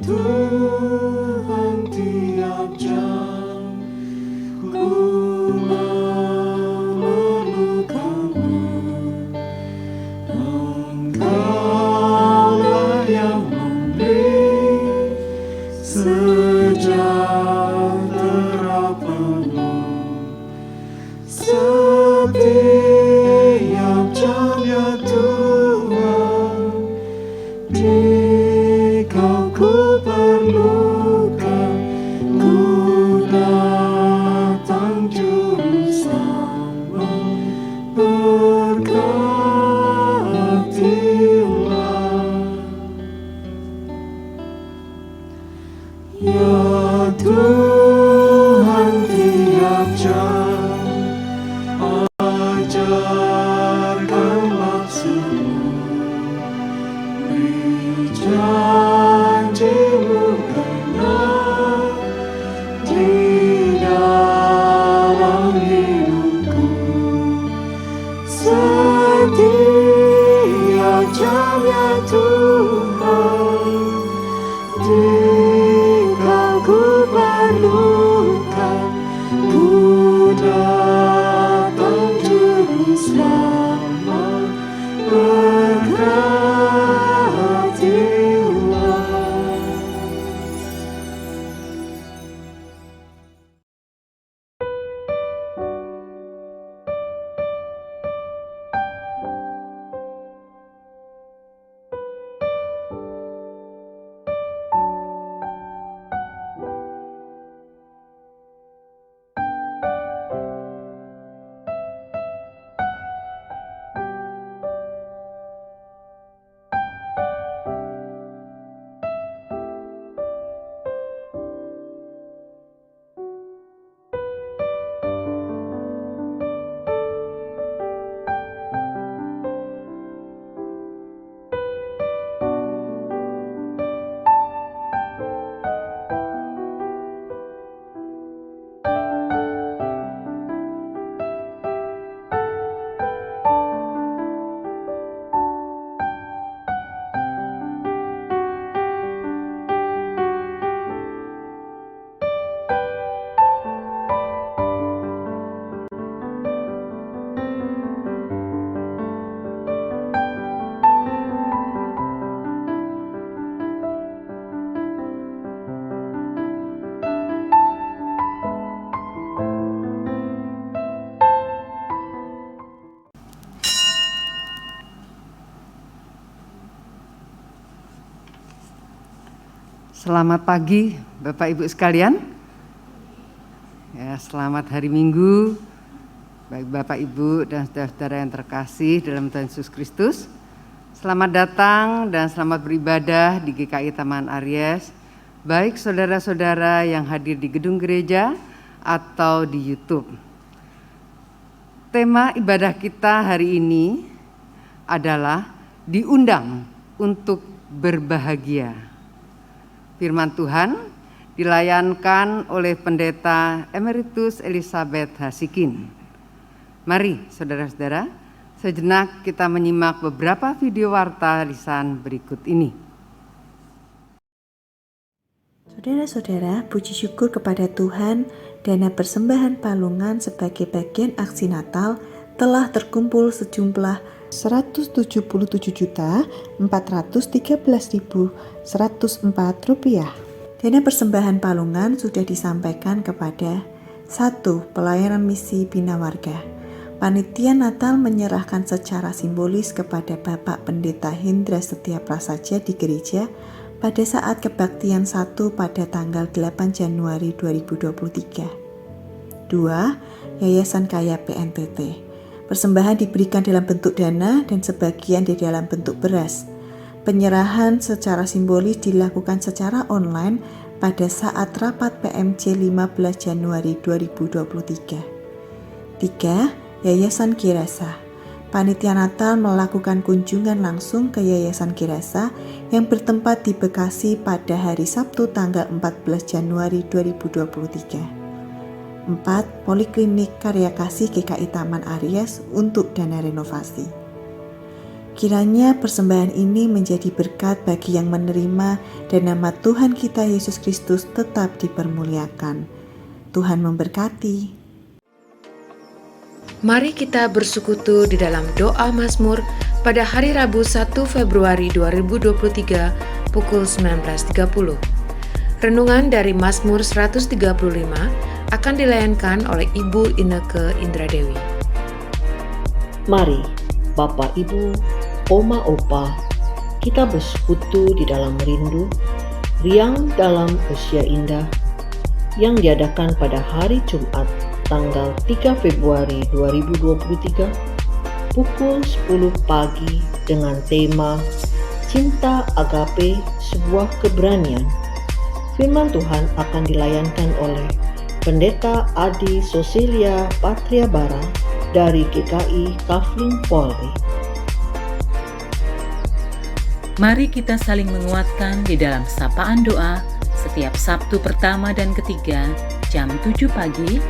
Tuhan, tiap jam ku memerlukanmu. Engkaulah yang memberi sejahtera penuh setiap jam, ya Tuhan. Jika ku perlukan, ku datang juru selamat. Berkatilah, ya Tuhan, tiap jam ajarkan maksud-Mu. Beri janji-Mu benar di dalam hidupku. Setiap jam, ya Tuhan, jika ku perlukan, ku datang juru selamat. Selamat pagi Bapak Ibu sekalian. Ya, selamat hari Minggu bagi Bapak Ibu dan saudara-saudara yang terkasih dalam Tuhan Yesus Kristus. Selamat datang dan selamat beribadah di GKI Taman Aries, baik saudara-saudara yang hadir di gedung gereja atau di YouTube. Tema ibadah kita hari ini adalah diundang untuk berbahagia. Firman Tuhan dilayankan oleh Pendeta Emeritus Elizabeth Hasikin. Mari saudara-saudara, sejenak kita menyimak beberapa video warta lisan berikut ini. Saudara-saudara, puji syukur kepada Tuhan, dana persembahan Palungan sebagai bagian aksi Natal telah terkumpul sejumlah Rp170.413.104. Dana persembahan Palungan sudah disampaikan kepada 1. Pelayanan misi Bina Warga. Panitia Natal menyerahkan secara simbolis kepada Bapak Pendeta Hendra Setia Prasaja di gereja pada saat kebaktian 1 pada tanggal 8 Januari 2023. 2. Yayasan Kaya PNTT. Persembahan diberikan dalam bentuk dana dan sebagian di dalam bentuk beras. Penyerahan secara simbolis dilakukan secara online pada saat rapat PMC 15 Januari 2023. 3. Yayasan Kirasa. Panitia Natal melakukan kunjungan langsung ke Yayasan Kirasa yang bertempat di Bekasi pada hari Sabtu tanggal 14 Januari 2023. 4. Poliklinik Karya Kasih GKI Taman Aries untuk dana renovasi. Kiranya persembahan ini menjadi berkat bagi yang menerima dan nama Tuhan kita Yesus Kristus tetap dipermuliakan. Tuhan memberkati. Mari kita bersekutu di dalam doa Mazmur pada hari Rabu 1 Februari 2023 pukul 19.30. Renungan dari Mazmur 135 akan dilayankan oleh Ibu Inneke Indradewi. Mari, Bapak Ibu, Oma Opa, kita bersekutu di dalam rindu, riang dalam usia indah yang diadakan pada hari Jumat tanggal 3 Februari 2023 pukul 10 pagi dengan tema Cinta Agape, Sebuah Keberanian. Firman Tuhan akan dilayankan oleh Pendeta Adi Sosilia Patriabara dari GKI Kafling Polri. Mari kita saling menguatkan di dalam sapaan doa setiap Sabtu pertama dan ketiga jam 7 pagi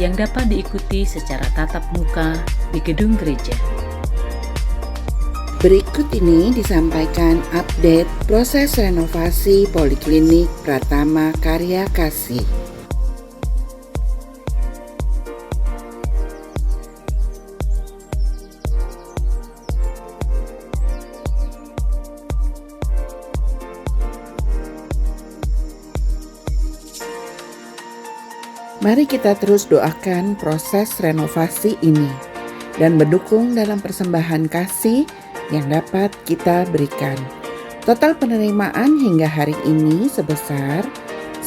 yang dapat diikuti secara tatap muka di gedung gereja. Berikut ini disampaikan update proses renovasi Poliklinik Pratama Karya Kasih. Mari kita terus doakan proses renovasi ini dan mendukung dalam persembahan kasih yang dapat kita berikan. Total penerimaan hingga hari ini sebesar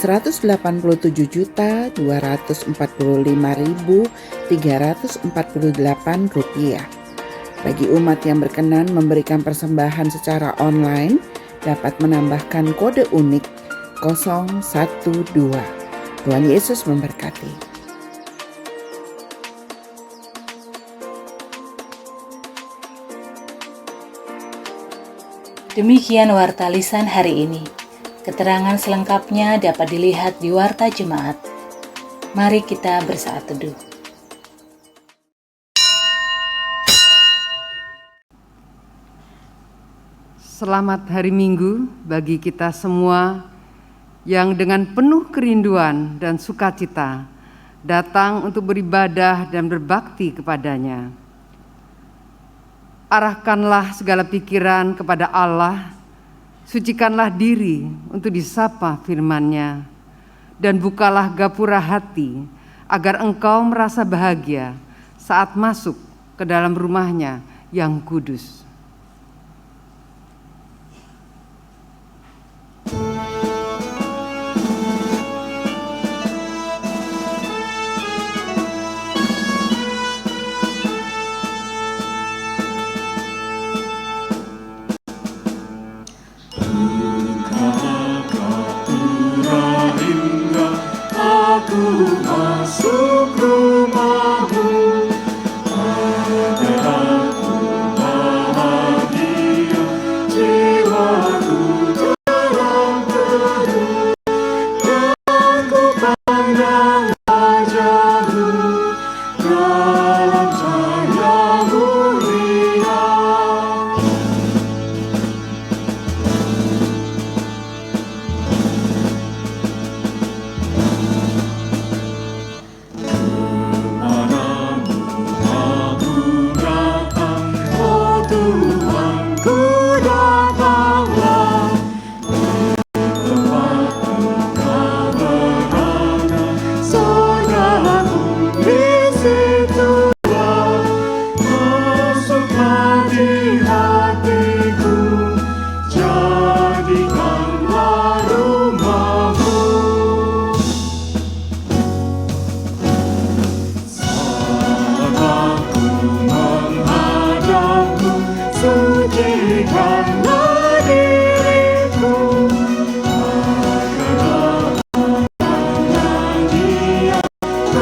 Rp187.245.348. Bagi umat yang berkenan memberikan persembahan secara online dapat menambahkan kode unik 012. Tuhan Yesus memberkati. Demikian warta lisan hari ini. Keterangan selengkapnya dapat dilihat di warta jemaat. Mari kita bersaat teduh. Selamat hari Minggu bagi kita semua yang dengan penuh kerinduan dan sukacita datang untuk beribadah dan berbakti kepadanya. Arahkanlah segala pikiran kepada Allah, sucikanlah diri untuk disapa firman-Nya, dan bukalah gapura hati agar engkau merasa bahagia saat masuk ke dalam rumah-Nya yang kudus. Masuk rumahmu, agar aku bahagia, jiwaku dalam teduh, dan ku pandang wajahmu dalam cahaya mulia.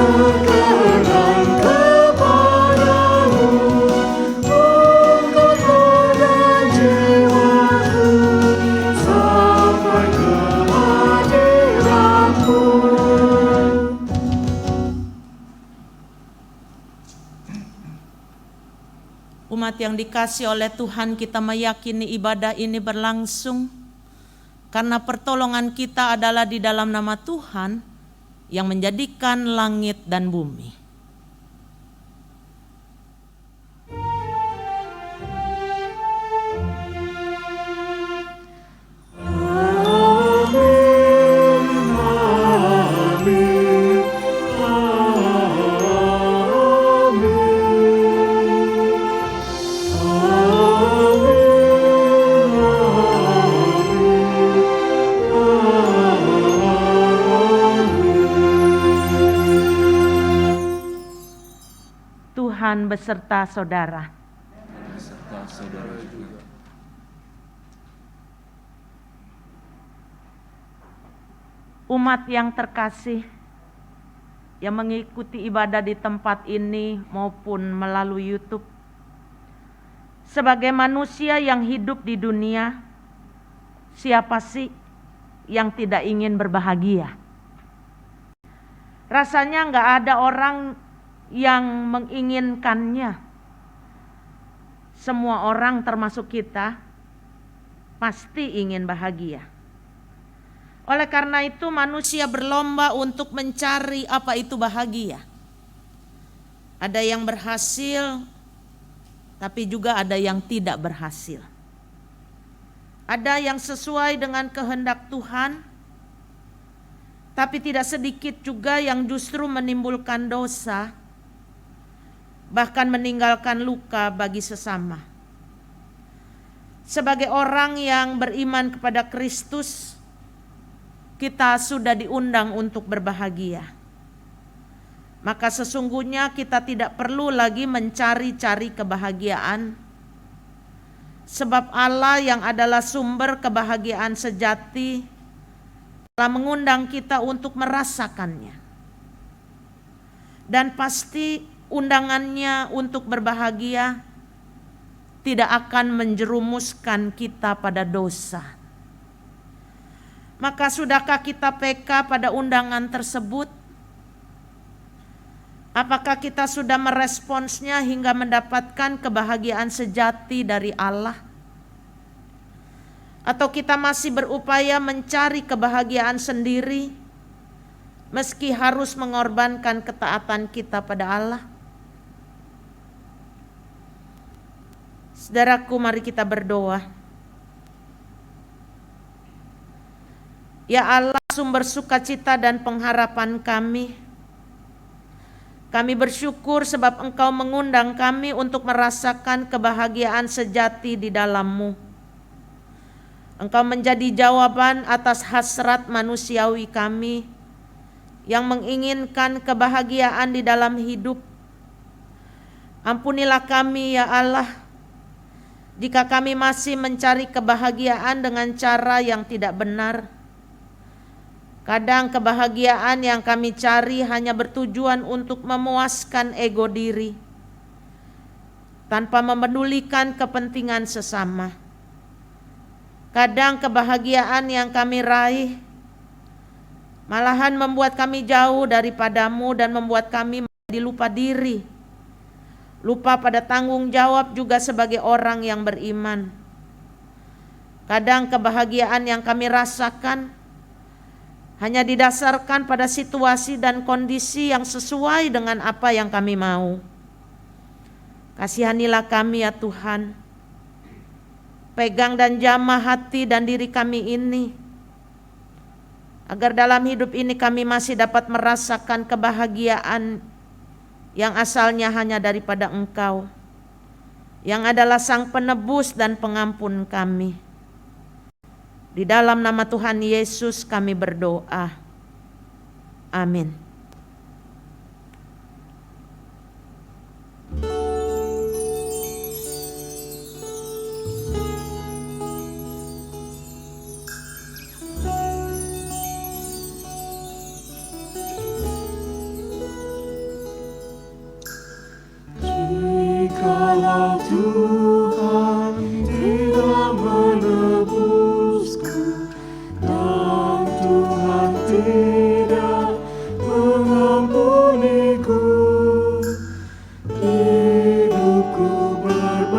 Berkenan kepadamu, Umat yang dikasih oleh Tuhan, kita meyakini ibadah ini berlangsung karena pertolongan kita adalah di dalam nama Tuhan yang menjadikan langit dan bumi. Tuhan beserta saudara. Umat yang terkasih yang mengikuti ibadah di tempat ini maupun melalui YouTube, sebagai manusia yang hidup di dunia, siapa sih yang tidak ingin berbahagia? Rasanya nggak ada orang yang menginginkannya. Semua orang termasuk kita pasti ingin bahagia. Oleh karena itu manusia berlomba untuk mencari apa itu bahagia. Ada yang berhasil, tapi juga ada yang tidak berhasil. Ada yang sesuai dengan kehendak Tuhan, tapi tidak sedikit juga yang justru menimbulkan dosa, bahkan meninggalkan luka bagi sesama. Sebagai orang yang beriman kepada Kristus, kita sudah diundang untuk berbahagia. Maka sesungguhnya kita tidak perlu lagi mencari-cari kebahagiaan, sebab Allah yang adalah sumber kebahagiaan sejati telah mengundang kita untuk merasakannya. Dan pasti undangannya untuk berbahagia tidak akan menjerumuskan kita pada dosa. Maka sudahkah kita peka pada undangan tersebut? Apakah kita sudah meresponsnya hingga mendapatkan kebahagiaan sejati dari Allah? Atau kita masih berupaya mencari kebahagiaan sendiri meski harus mengorbankan ketaatan kita pada Allah? Saudaraku, mari kita berdoa. Ya Allah, sumber sukacita dan pengharapan kami, kami bersyukur sebab Engkau mengundang kami untuk merasakan kebahagiaan sejati di dalam-Mu. Engkau menjadi jawaban atas hasrat manusiawi kami yang menginginkan kebahagiaan di dalam hidup. Ampunilah kami ya Allah, jika kami masih mencari kebahagiaan dengan cara yang tidak benar. Kadang kebahagiaan yang kami cari hanya bertujuan untuk memuaskan ego diri, tanpa memedulikan kepentingan sesama. Kadang kebahagiaan yang kami raih malahan membuat kami jauh daripadamu dan membuat kami menjadi lupa diri, lupa pada tanggung jawab juga sebagai orang yang beriman. Kadang kebahagiaan yang kami rasakan hanya didasarkan pada situasi dan kondisi yang sesuai dengan apa yang kami mau. Kasihanilah kami ya Tuhan. Pegang dan jamah hati dan diri kami ini, agar dalam hidup ini kami masih dapat merasakan kebahagiaan yang asalnya hanya daripada Engkau, yang adalah Sang Penebus dan Pengampun kami. Di dalam nama Tuhan Yesus kami berdoa. Amin. Jikalau Tuhan tidak menebusku dan Tuhan tidak mengampuniku, hidupku berbahaya.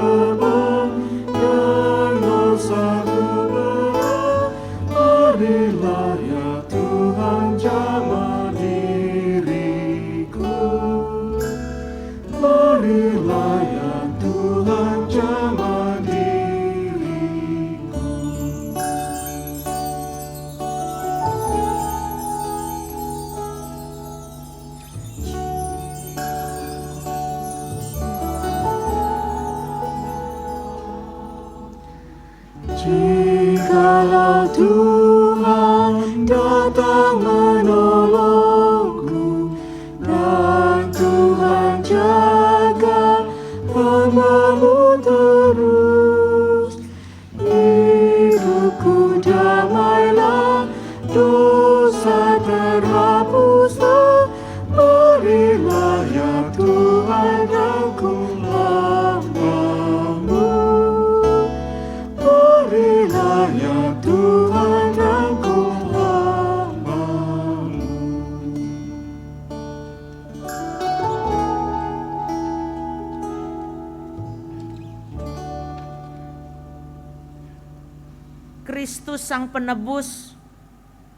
Berilah ya Tuhan jamah diriku. Jikalau Tuhan datang menolongku, dan Tuhan jaga hamba-Mu terus, hidupku damailah, dosa terhapuslah. Berilah ya Tuhan aku hamba-Mu. Berilah ya Tuhan aku hamba-Mu. Kristus Sang Penebus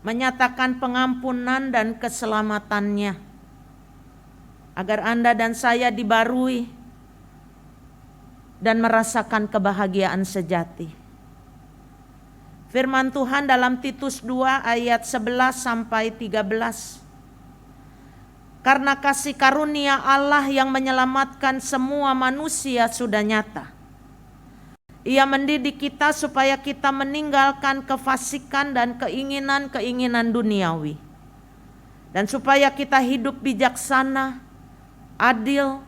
menyatakan pengampunan dan keselamatannya agar Anda dan saya dibarui dan merasakan kebahagiaan sejati. Firman Tuhan dalam Titus 2 ayat 11 sampai 13. Karena kasih karunia Allah yang menyelamatkan semua manusia sudah nyata. Ia mendidik kita supaya kita meninggalkan kefasikan dan keinginan-keinginan duniawi. Dan supaya kita hidup bijaksana, adil,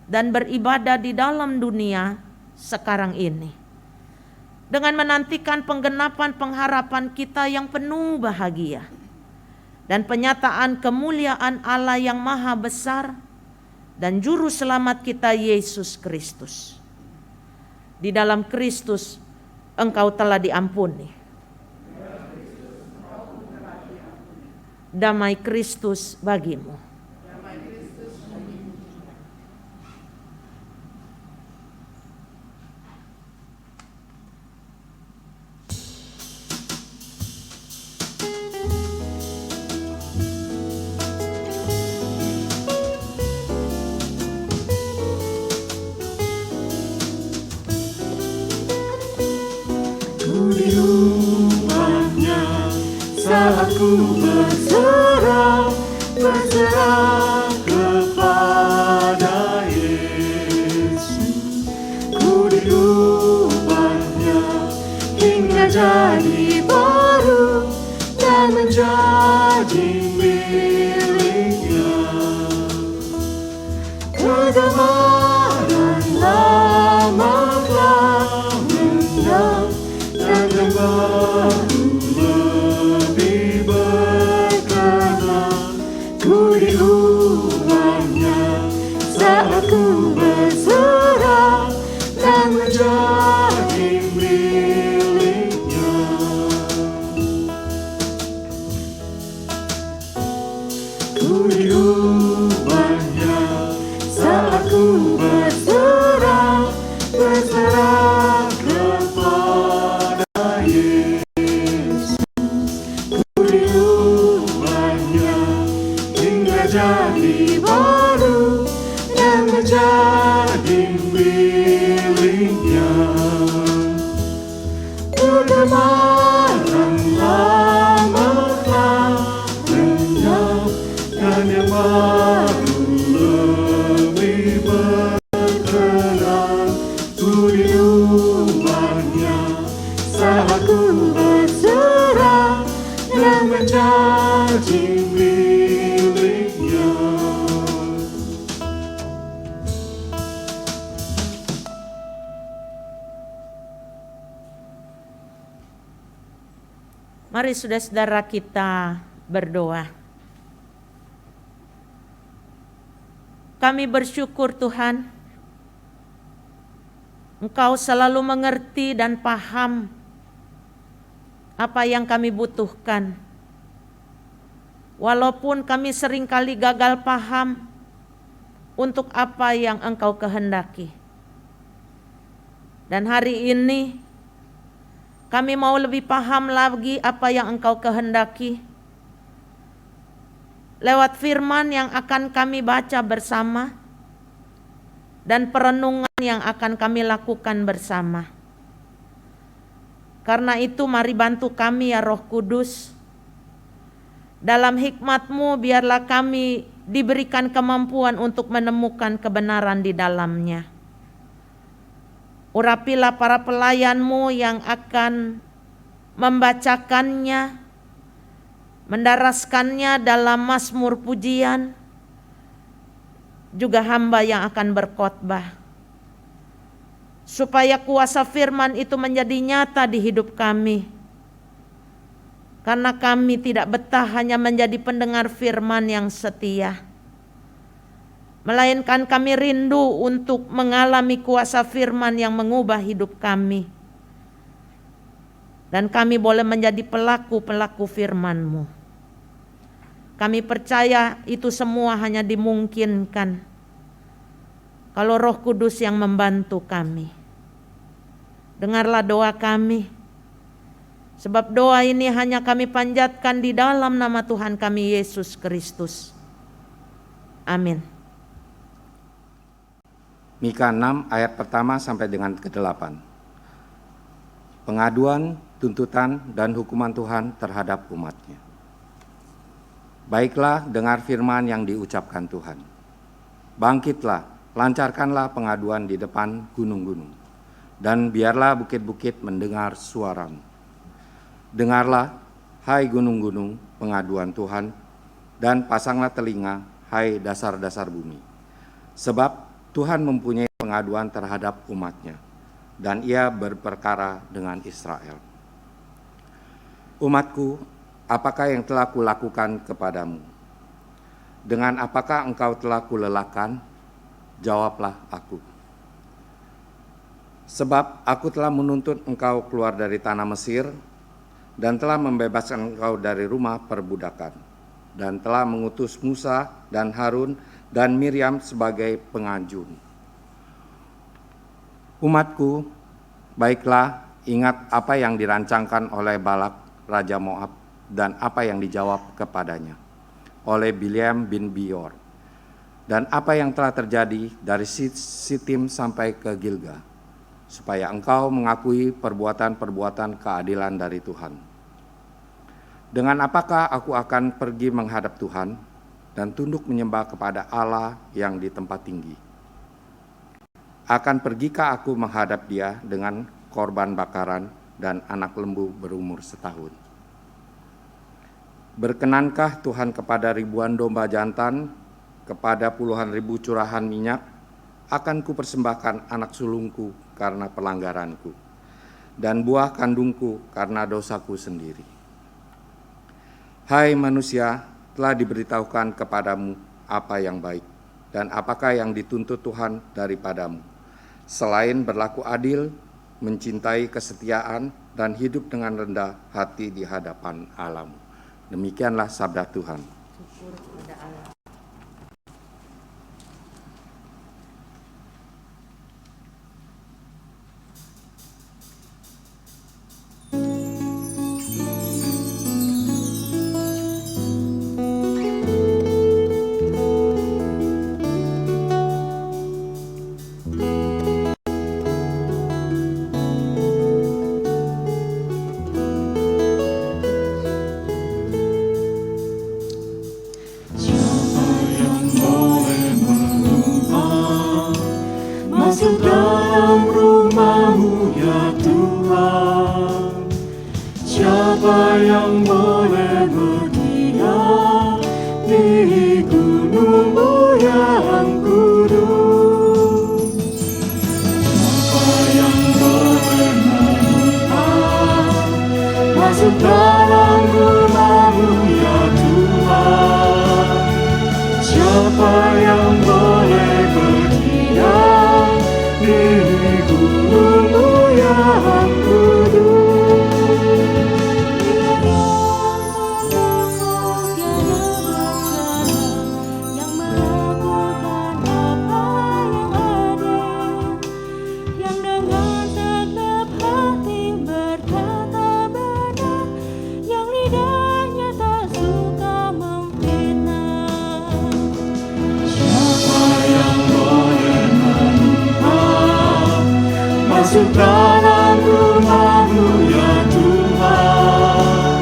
dan beribadah di dalam dunia sekarang ini. Dengan menantikan penggenapan pengharapan kita yang penuh bahagia. Dan penyataan kemuliaan Allah yang maha besar dan juru selamat kita Yesus Kristus. Di dalam Kristus engkau telah diampuni. Damai Kristus bagimu. Saat ku berserah kepada Yesus, ku diubahnya hingga jadi baru dan menjadi miliknya. Kegemaran lama telah lenyap dan yang baru lebih berkenan. Ku diubahnya saat ku berserah dan menjadi miliknya. Ku diubahnya saat ku berserah kepada Yesus. Ku diubahnya hingga jadi baru dan menjadi miliknya. Kegemaran lama telah lenyap dan yang baru lebih berkenan. Ku diubahnya saat ku berserah dan menjadi miliknya. Mari saudara-saudara kita berdoa. Kami bersyukur Tuhan, Engkau selalu mengerti dan paham apa yang kami butuhkan. Walaupun kami seringkali gagal paham untuk apa yang Engkau kehendaki. Dan hari ini kami mau lebih paham lagi apa yang Engkau kehendaki. Lewat firman yang akan kami baca bersama. dan perenungan yang akan kami lakukan bersama. Karena itu mari bantu kami ya Roh Kudus. Dalam hikmat-Mu biarlah kami diberikan kemampuan untuk menemukan kebenaran di dalamnya. Urapilah para pelayan-Mu yang akan membacakannya, mendaraskannya dalam mazmur pujian, juga hamba yang akan berkhotbah. Supaya kuasa firman itu menjadi nyata di hidup kami. Karena kami tidak betah hanya menjadi pendengar firman yang setia, melainkan kami rindu untuk mengalami kuasa firman yang mengubah hidup kami. Dan kami boleh menjadi pelaku-pelaku firman-Mu. Kami percaya itu semua hanya dimungkinkan kalau Roh Kudus yang membantu kami. Dengarlah doa kami. Sebab doa ini hanya kami panjatkan di dalam nama Tuhan kami Yesus Kristus. Amin. Mika 6 ayat pertama sampai dengan ke-8. Pengaduan, tuntutan, dan hukuman Tuhan terhadap umat-Nya. Baiklah, dengar firman yang diucapkan Tuhan. Bangkitlah, lancarkanlah pengaduan di depan gunung-gunung. Dan biarlah bukit-bukit mendengar suara-Mu. Dengarlah, hai gunung-gunung, pengaduan Tuhan, dan pasanglah telinga, hai dasar-dasar bumi. Sebab Tuhan mempunyai pengaduan terhadap umat-Nya, dan Ia berperkara dengan Israel. Umatku, apakah yang telah kulakukan kepadamu? Dengan apakah engkau telah kulelahkan? Jawablah aku. Sebab aku telah menuntut engkau keluar dari tanah Mesir, dan telah membebaskan engkau dari rumah perbudakan, dan telah mengutus Musa dan Harun dan Miriam sebagai penganjur. Umatku, baiklah, ingat apa yang dirancangkan oleh Balak, Raja Moab, dan apa yang dijawab kepadanya oleh Bileam bin Beor, dan apa yang telah terjadi dari Sitim sampai ke Gilgal, supaya engkau mengakui perbuatan-perbuatan keadilan dari Tuhan. Dengan apakah aku akan pergi menghadap Tuhan dan tunduk menyembah kepada Allah yang di tempat tinggi? Akan pergikah aku menghadap Dia dengan korban bakaran dan anak lembu berumur setahun? Berkenankah Tuhan kepada ribuan domba jantan, kepada puluhan ribu curahan minyak? Akan kupersembahkan anak sulungku karena pelanggaranku, dan buah kandungku karena dosaku sendiri. Hai manusia, telah diberitahukan kepadamu apa yang baik, dan apakah yang dituntut Tuhan daripadamu, selain berlaku adil, mencintai kesetiaan, dan hidup dengan rendah hati di hadapan Allah-Mu. Demikianlah sabda Tuhan. Syukur kepada Allah. Masuk dalam rumah-Mu ya Tuhan. Siapa yang boleh berdiam di gunung-Mu yang kudus? Siapa yang boleh menumpang masuk dalam rumah-Mu ya Tuhan? Siapa yang boleh berdiam di gunung-Mu yang kudus? Yang melakukan apa yang adil, yang dengan segenap hati berkata benar, masuk dalam rumah-Mu ya Tuhan.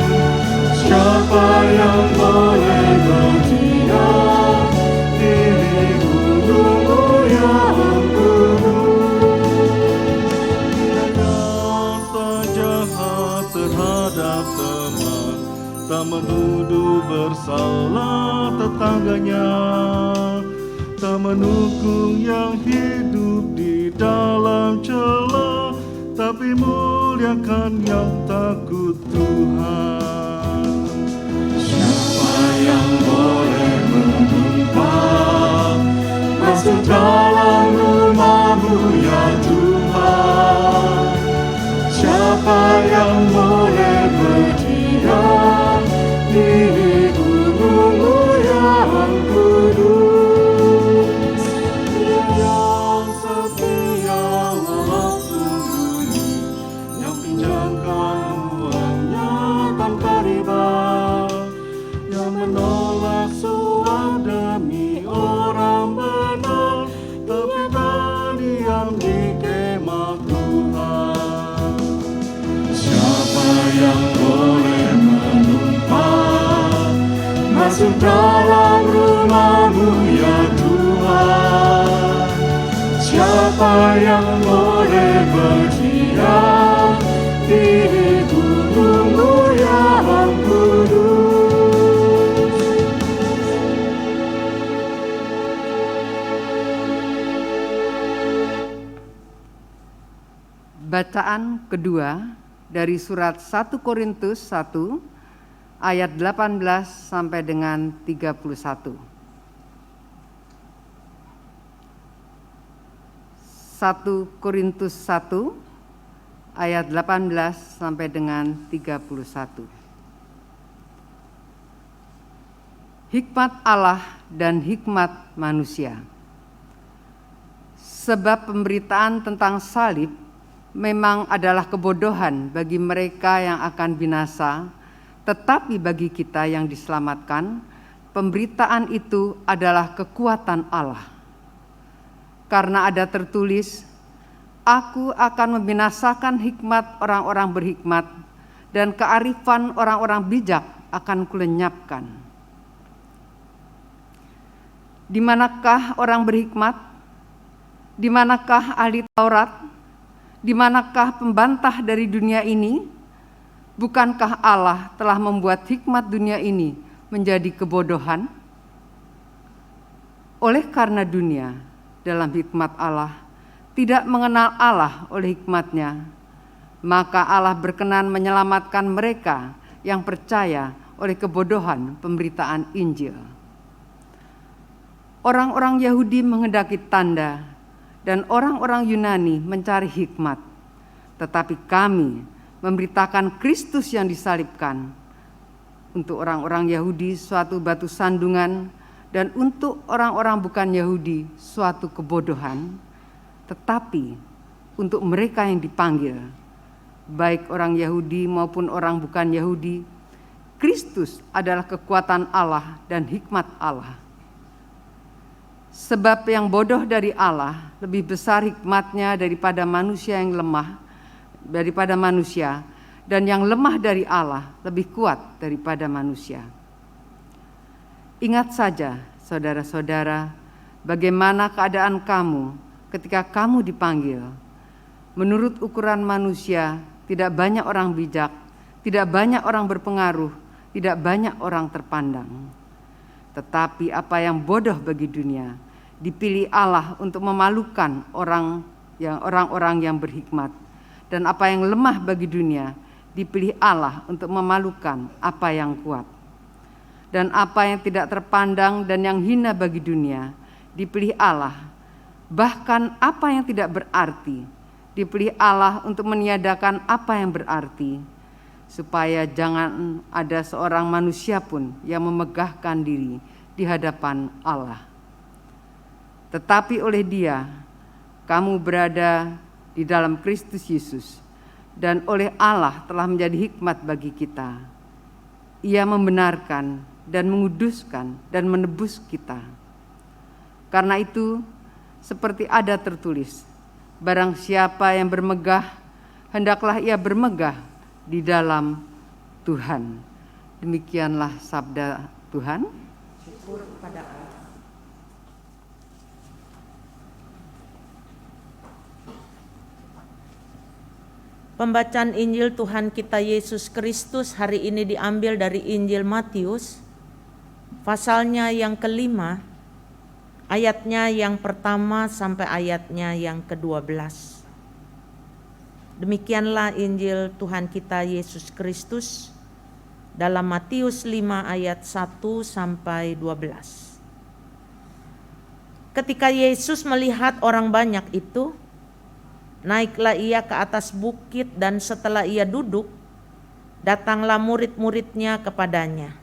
Siapa yang boleh berdiam di gunung-Mu yang kudus? Jangan sejahat terhadap teman, tak menuduh bersalah tetangganya, tak menukung yang hidup di dalam celah, tapi muliakan yang takut Tuhan. Siapa yang boleh menumpang masuk dalam rumah-Mu ya Tuhan? Siapa yang boleh berdiam di gunung-Mu yang kudus? Dia yang setia walaupun bumi, yang pinjamkan uangnya tanpa riba, yang menolak suap demi orang benar, tapi tak diam di kemah Tuhan. Siapa yang boleh menumpang masuk dalam rumah-Mu ya Tuhan? Siapa yang boleh berdiam di gunung-Mu yang kudus? Bacaan kedua dari surat 1 Korintus 1 ayat 18 sampai dengan 31. 1 Korintus 1 ayat 18 sampai dengan 31. Hikmat Allah dan hikmat manusia. Sebab pemberitaan tentang salib memang adalah kebodohan bagi mereka yang akan binasa, tetapi bagi kita yang diselamatkan, pemberitaan itu adalah kekuatan Allah. Karena ada tertulis, Aku akan membinasakan hikmat orang-orang berhikmat, dan kearifan orang-orang bijak akan kulenyapkan. Di manakah orang berhikmat? Di manakah ahli Taurat? Di manakah pembantah dari dunia ini? Bukankah Allah telah membuat hikmat dunia ini menjadi kebodohan? Oleh karena dunia dalam hikmat Allah tidak mengenal Allah oleh hikmatnya, maka Allah berkenan menyelamatkan mereka yang percaya oleh kebodohan pemberitaan Injil. Orang-orang Yahudi menghendaki tanda, dan orang-orang Yunani mencari hikmat, tetapi kami memberitakan Kristus yang disalibkan. Untuk orang-orang Yahudi suatu batu sandungan, dan untuk orang-orang bukan Yahudi suatu kebodohan, tetapi untuk mereka yang dipanggil, baik orang Yahudi maupun orang bukan Yahudi, Kristus adalah kekuatan Allah dan hikmat Allah. Sebab yang bodoh dari Allah lebih besar hikmatnya daripada manusia yang lemah, dan yang lemah dari Allah lebih kuat daripada manusia. Ingat saja, saudara-saudara, bagaimana keadaan kamu ketika kamu dipanggil. Menurut ukuran manusia, tidak banyak orang bijak, tidak banyak orang berpengaruh, tidak banyak orang terpandang. Tetapi apa yang bodoh bagi dunia dipilih Allah untuk memalukan orang-orang yang berhikmat, dan apa yang lemah bagi dunia dipilih Allah untuk memalukan apa yang kuat. Dan apa yang tidak terpandang dan yang hina bagi dunia dipilih Allah, bahkan apa yang tidak berarti dipilih Allah untuk meniadakan apa yang berarti, supaya jangan ada seorang manusia pun yang memegahkan diri di hadapan Allah. Tetapi oleh Dia, kamu berada di dalam Kristus Yesus, dan oleh Allah telah menjadi hikmat bagi kita. Ia membenarkan dan menguduskan dan menebus kita. Karena itu, seperti ada tertulis, Barang siapa yang bermegah, hendaklah ia bermegah di dalam Tuhan. Demikianlah sabda Tuhan. Syukur kepada Allah. Pembacaan Injil Tuhan kita Yesus Kristus hari ini diambil dari Injil Matius, pasalnya yang kelima, ayatnya yang pertama sampai ayatnya yang ke-12. Demikianlah Injil Tuhan kita Yesus Kristus dalam Matius 5 ayat 1 sampai 12. Ketika Yesus melihat orang banyak itu, naiklah ia ke atas bukit, dan setelah ia duduk, datanglah murid-muridnya kepadanya.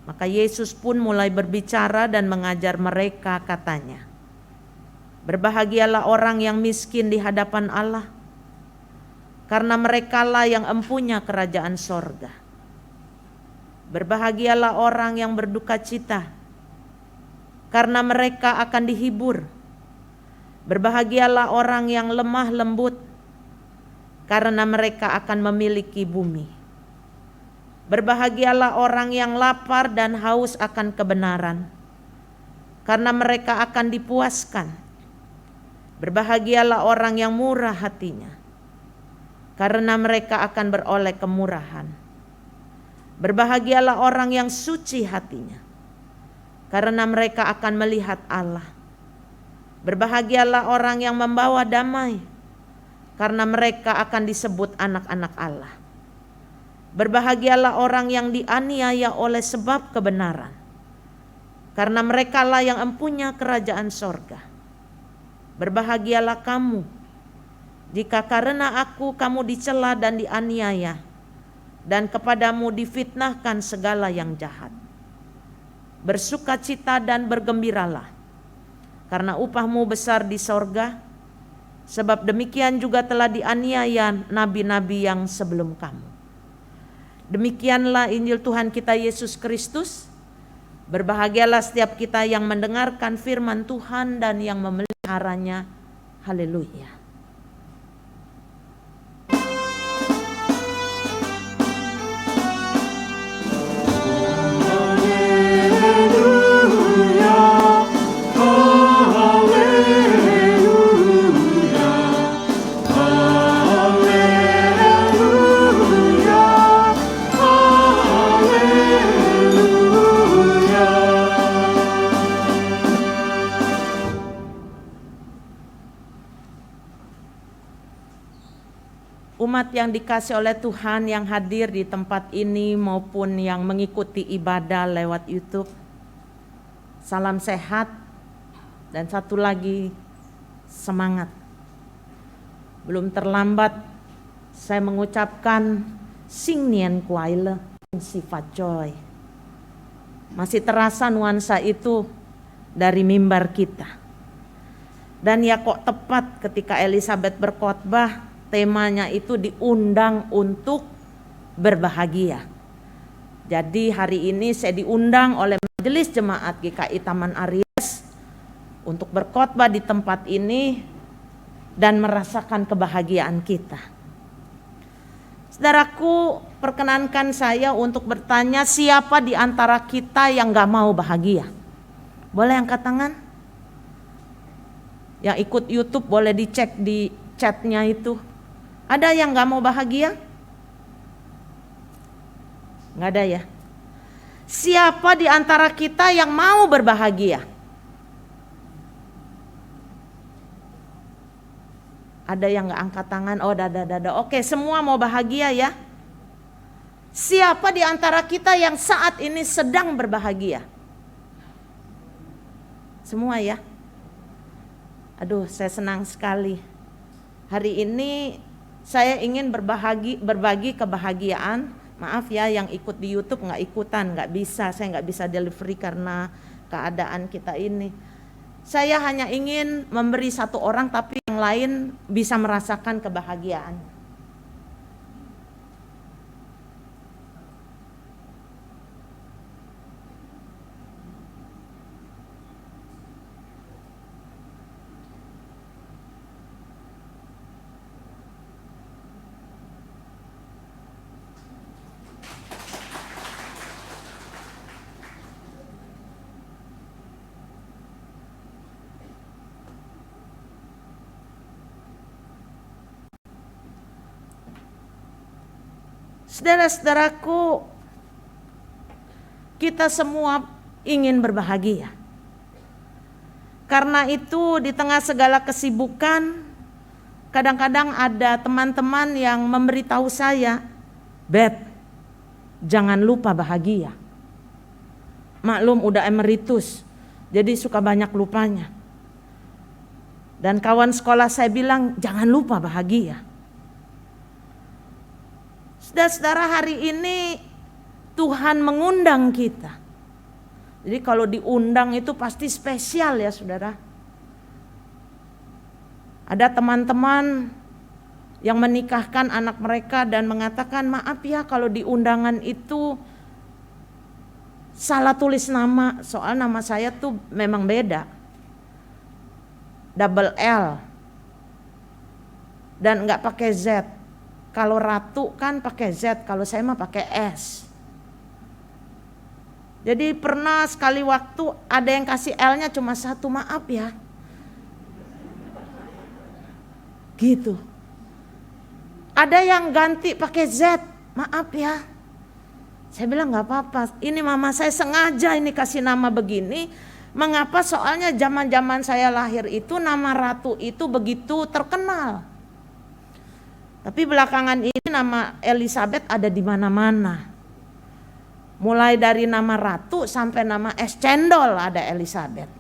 Maka Yesus pun mulai berbicara dan mengajar mereka, katanya, "Berbahagialah orang yang miskin di hadapan Allah, karena merekalah yang empunya kerajaan sorga. Berbahagialah orang yang berduka cita, karena mereka akan dihibur. Berbahagialah orang yang lemah lembut, karena mereka akan memiliki bumi. Berbahagialah orang yang lapar dan haus akan kebenaran, karena mereka akan dipuaskan. Berbahagialah orang yang murah hatinya, karena mereka akan beroleh kemurahan. Berbahagialah orang yang suci hatinya, karena mereka akan melihat Allah. Berbahagialah orang yang membawa damai, karena mereka akan disebut anak-anak Allah. Berbahagialah orang yang dianiaya oleh sebab kebenaran, karena merekalah yang empunya kerajaan sorga. Berbahagialah kamu, jika karena aku kamu dicela dan dianiaya, dan kepadamu difitnahkan segala yang jahat. Bersukacita dan bergembiralah, karena upahmu besar di sorga, sebab demikian juga telah dianiaya nabi-nabi yang sebelum kamu." Demikianlah Injil Tuhan kita Yesus Kristus. Berbahagialah setiap kita yang mendengarkan firman Tuhan dan yang memeliharanya. Haleluya. Umat yang dikasih oleh Tuhan yang hadir di tempat ini maupun yang mengikuti ibadah lewat YouTube, salam sehat, dan satu lagi, semangat. Belum terlambat saya mengucapkan Sing Nien Kuaile, sifat joy. Masih terasa nuansa itu dari mimbar kita. Dan ya kok tepat ketika Elizabeth berkhotbah, temanya itu diundang untuk berbahagia. Jadi hari ini saya diundang oleh Majelis Jemaat GKI Taman Aries untuk berkhotbah di tempat ini dan merasakan kebahagiaan kita. Saudaraku, perkenankan saya untuk bertanya, siapa di antara kita yang gak mau bahagia? Boleh angkat tangan? Yang ikut YouTube boleh dicek di chatnya itu. Ada yang gak mau bahagia? Gak ada ya? Siapa di antara kita yang mau berbahagia? Ada yang gak angkat tangan? Oh, dada. Oke, semua mau bahagia ya? Siapa di antara kita yang saat ini sedang berbahagia? Semua ya? Aduh, saya senang sekali. Hari ini saya ingin berbagi kebahagiaan. Maaf ya yang ikut di YouTube nggak ikutan, nggak bisa. Saya nggak bisa delivery karena keadaan kita ini. Saya hanya ingin memberi satu orang tapi yang lain bisa merasakan kebahagiaan. Saudara-saudaraku, kita semua ingin berbahagia. Karena itu di tengah segala kesibukan, kadang-kadang ada teman-teman yang memberitahu saya, "Beb, jangan lupa bahagia." Maklum udah emeritus, jadi suka banyak lupanya. Dan kawan sekolah saya bilang, jangan lupa bahagia. Saudara-saudara, hari ini Tuhan mengundang kita. Jadi kalau diundang itu pasti spesial ya saudara. Ada teman-teman yang menikahkan anak mereka dan mengatakan, maaf ya kalau di undangan itu salah tulis nama, soal nama saya tuh memang beda, double L dan nggak pakai Z. Kalau Ratu kan pakai Z, kalau saya mah pakai S. Jadi pernah sekali waktu ada yang kasih L-nya cuma satu, maaf ya. Gitu. Ada yang ganti pakai Z, maaf ya. Saya bilang nggak apa-apa, ini mama saya sengaja ini kasih nama begini. Mengapa? Soalnya zaman-zaman saya lahir itu nama Ratu itu begitu terkenal. Tapi belakangan ini nama Elizabeth ada di mana-mana. Mulai dari nama Ratu sampai nama es cendol ada Elizabeth.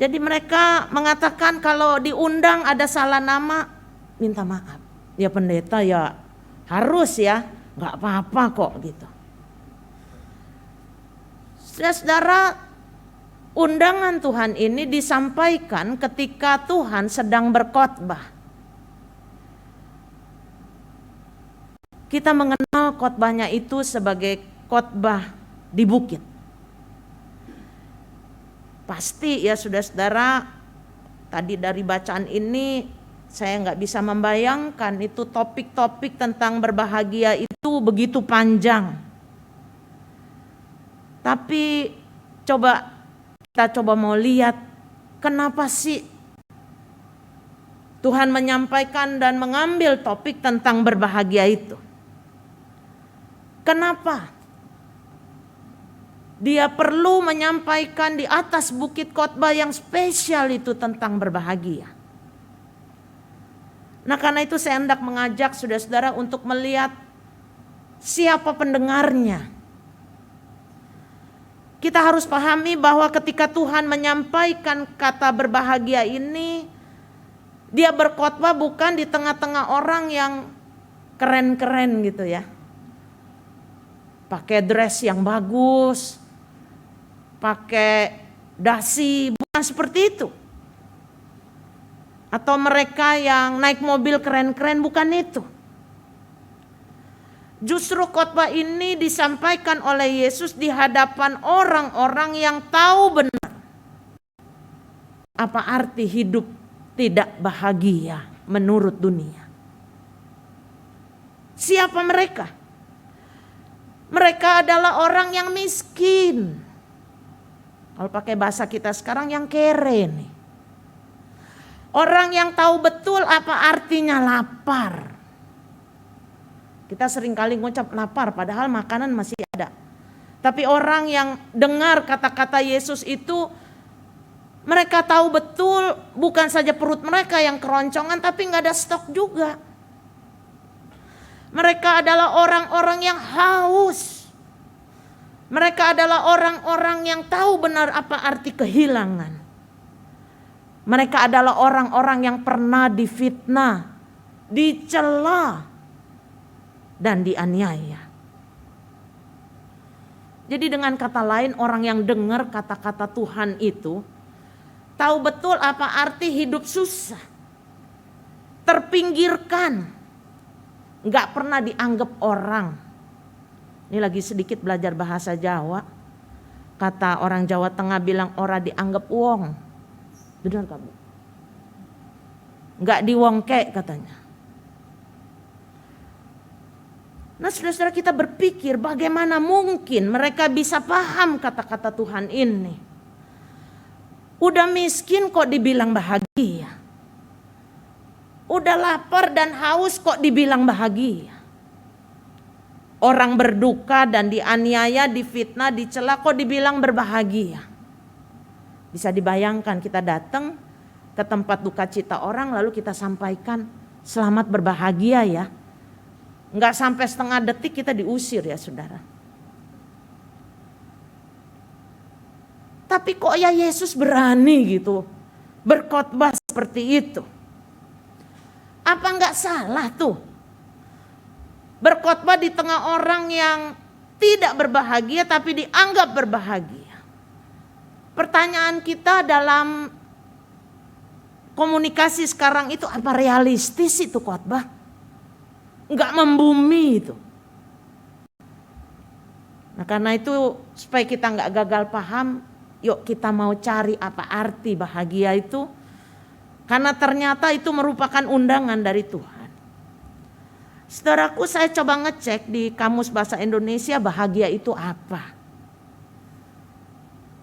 Jadi mereka mengatakan kalau diundang ada salah nama, minta maaf. Ya pendeta ya harus ya, nggak apa-apa kok gitu. Saudara, undangan Tuhan ini disampaikan ketika Tuhan sedang berkhotbah. Kita mengenal khotbahnya itu sebagai khotbah di bukit. Pasti ya saudara-saudara, tadi dari bacaan ini saya nggak bisa membayangkan itu topik-topik tentang berbahagia itu begitu panjang. Tapi kita coba mau lihat kenapa sih Tuhan menyampaikan dan mengambil topik tentang berbahagia itu. Kenapa? Dia perlu menyampaikan di atas bukit khotbah yang spesial itu tentang berbahagia. Nah karena itu saya hendak mengajak saudara-saudara untuk melihat siapa pendengarnya. Kita harus pahami bahwa ketika Tuhan menyampaikan kata berbahagia ini, dia berkhotbah bukan di tengah-tengah orang yang keren-keren gitu ya. Pakai dress yang bagus, pakai dasi, bukan seperti itu. Atau mereka yang naik mobil keren-keren, bukan itu. Justru khotbah ini disampaikan oleh Yesus di hadapan orang-orang yang tahu benar apa arti hidup tidak bahagia menurut dunia. Siapa mereka? Mereka adalah orang yang miskin. Kalau pakai bahasa kita sekarang yang kere nih. Orang yang tahu betul apa artinya lapar. Kita seringkali ngucap lapar padahal makanan masih ada. Tapi orang yang dengar kata-kata Yesus itu, mereka tahu betul bukan saja perut mereka yang keroncongan tapi gak ada stok juga. Mereka adalah orang-orang yang haus. Mereka adalah orang-orang yang tahu benar apa arti kehilangan. Mereka adalah orang-orang yang pernah difitnah, dicela, dan dianiaya. Jadi dengan kata lain, orang yang dengar kata-kata Tuhan itu tahu betul apa arti hidup susah, terpinggirkan, nggak pernah dianggap orang. Ini lagi sedikit belajar bahasa Jawa. Kata orang Jawa Tengah bilang ora dianggap wong. Benar gak Bu? Nggak diwongke katanya. Nah saudara-saudara, kita berpikir bagaimana mungkin mereka bisa paham kata-kata Tuhan ini. Udah miskin kok dibilang bahagia. Udah lapar dan haus kok dibilang bahagia. Orang berduka dan dianiaya, difitnah, dicela kok dibilang berbahagia. Bisa dibayangkan kita datang ke tempat duka cita orang lalu kita sampaikan selamat berbahagia ya. Enggak sampai setengah detik kita diusir ya saudara. Tapi kok ya Yesus berani gitu berkhotbah seperti itu. Apa enggak salah tuh berkhotbah di tengah orang yang tidak berbahagia tapi dianggap berbahagia. Pertanyaan kita dalam komunikasi sekarang itu apa realistis itu khotbah? Enggak membumi itu. Nah karena itu supaya kita enggak gagal paham, yuk kita mau cari apa arti bahagia itu. Karena ternyata itu merupakan undangan dari Tuhan. Saudaraku, saya coba ngecek di Kamus Bahasa Indonesia bahagia itu apa.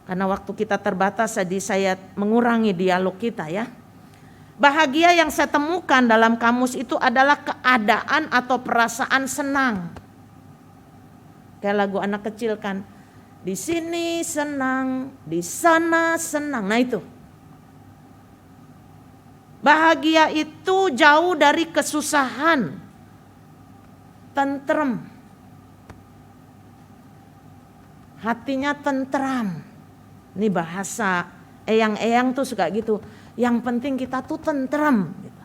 Karena waktu kita terbatas jadi saya mengurangi dialog kita ya. Bahagia yang saya temukan dalam kamus itu adalah keadaan atau perasaan senang. Kayak lagu anak kecil kan. Di sini senang, di sana senang. Nah itu. Bahagia itu jauh dari kesusahan. Tentrem. Hatinya tentram. Ini bahasa eyang-eyang tuh suka gitu. Yang penting kita tuh tentram. Gitu.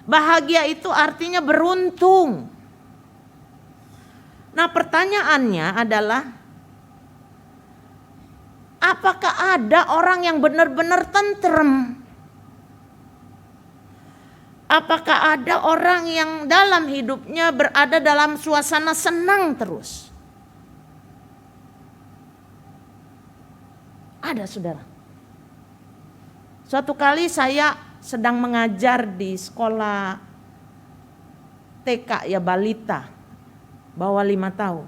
Bahagia itu artinya beruntung. Nah pertanyaannya adalah, apakah ada orang yang benar-benar tentrem? Apakah ada orang yang dalam hidupnya berada dalam suasana senang terus? Ada saudara. Suatu kali saya sedang mengajar di sekolah TK ya balita, bawah 5 tahun.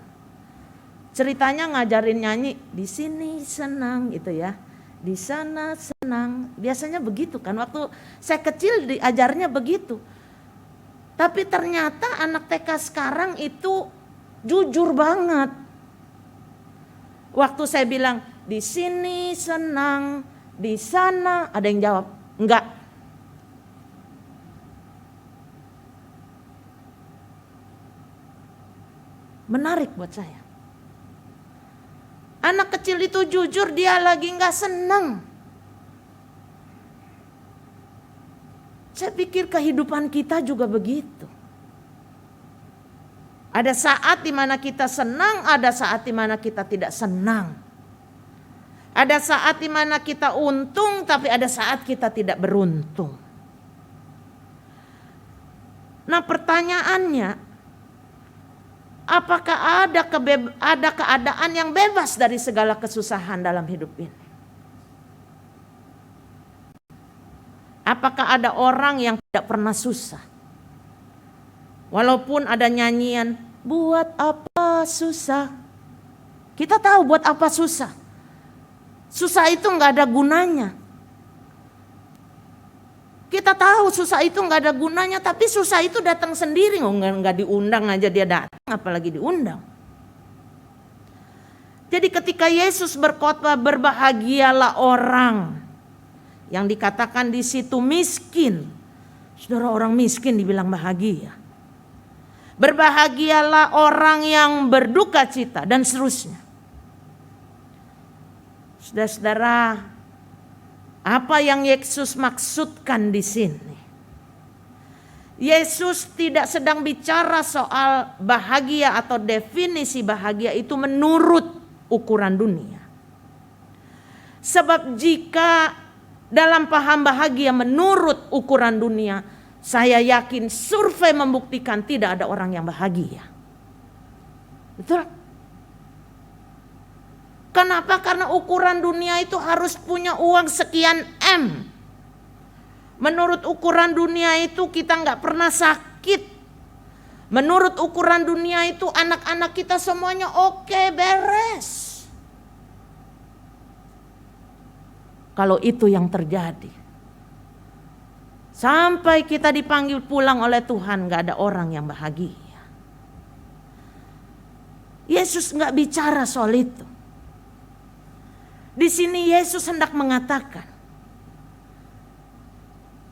Ceritanya ngajarin nyanyi, di sini senang gitu ya, di sana senang. Biasanya begitu kan, waktu saya kecil diajarnya begitu. Tapi ternyata anak TK sekarang itu jujur banget. Waktu saya bilang, di sini senang, di sana, ada yang jawab, enggak. Menarik buat saya. Anak kecil itu jujur dia lagi enggak senang. Saya pikir kehidupan kita juga begitu. Ada saat di mana kita senang, ada saat di mana kita tidak senang. Ada saat di mana kita untung, tapi ada saat kita tidak beruntung. Nah pertanyaannya, apakah ada keadaan yang bebas dari segala kesusahan dalam hidup ini? Apakah ada orang yang tidak pernah susah? Walaupun ada nyanyian, buat apa susah? Kita tahu buat apa susah. Susah itu nggak ada gunanya. Kita tahu susah itu nggak ada gunanya, tapi susah itu datang sendiri, nggak diundang aja dia datang, apalagi diundang. Jadi ketika Yesus berkhotbah berbahagialah orang yang dikatakan di situ miskin, saudara orang miskin dibilang bahagia. Berbahagialah orang yang berduka cita dan seterusnya. Saudara-saudara, apa yang Yesus maksudkan di sini? Yesus tidak sedang bicara soal bahagia atau definisi bahagia itu menurut ukuran dunia. Sebab jika dalam paham bahagia menurut ukuran dunia, saya yakin survei membuktikan tidak ada orang yang bahagia. Betul? Kenapa? Karena ukuran dunia itu harus punya uang sekian M. Menurut ukuran dunia itu kita nggak pernah sakit. Menurut ukuran dunia itu anak-anak kita semuanya oke, beres. Kalau itu yang terjadi, Sampai kita dipanggil pulang oleh Tuhan, gak ada orang yang bahagia. Yesus gak bicara soal itu. Di sini Yesus hendak mengatakan,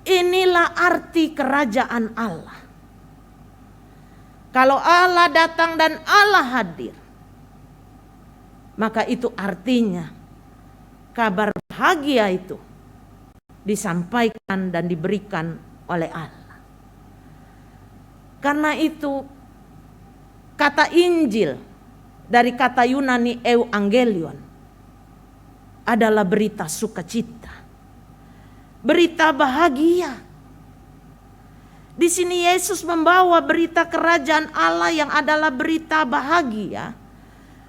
inilah arti kerajaan Allah. Kalau Allah datang dan Allah hadir, maka itu artinya kabar bahagia itu disampaikan dan diberikan oleh Allah. Karena itu kata Injil dari kata Yunani euangelion adalah berita sukacita, berita bahagia. Di sini Yesus membawa berita kerajaan Allah yang adalah berita bahagia.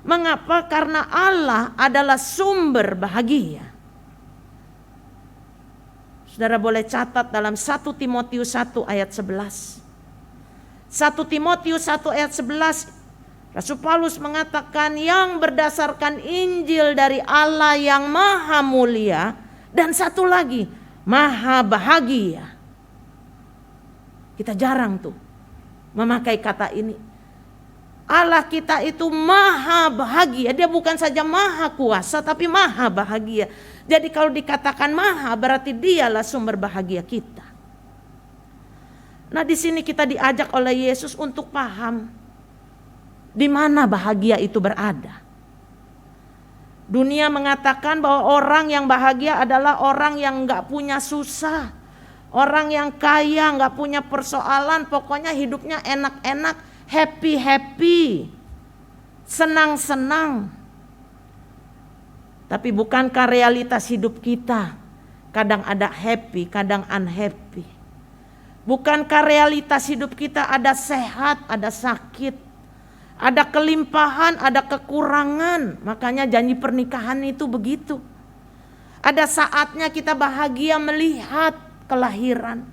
Mengapa? Karena Allah adalah sumber bahagia. Saudara boleh catat dalam 1 Timotius 1 ayat 11. 1 Timotius 1 ayat 11, Rasul Paulus mengatakan yang berdasarkan Injil dari Allah yang maha mulia, dan satu lagi maha bahagia. Kita jarang tuh memakai kata ini. Allah kita itu maha bahagia. Dia bukan saja maha kuasa tapi maha bahagia. Jadi kalau dikatakan maha berarti dialah sumber bahagia kita. Nah, di sini kita diajak oleh Yesus untuk paham di mana bahagia itu berada. Dunia mengatakan bahwa orang yang bahagia adalah orang yang gak punya susah. Orang yang kaya gak punya persoalan, pokoknya hidupnya enak-enak, happy-happy, senang-senang. Tapi bukankah realitas hidup kita kadang ada happy, kadang unhappy? Bukankah realitas hidup kita ada sehat, ada sakit, ada kelimpahan, ada kekurangan? Makanya janji pernikahan itu begitu. Ada saatnya kita bahagia melihat kelahiran.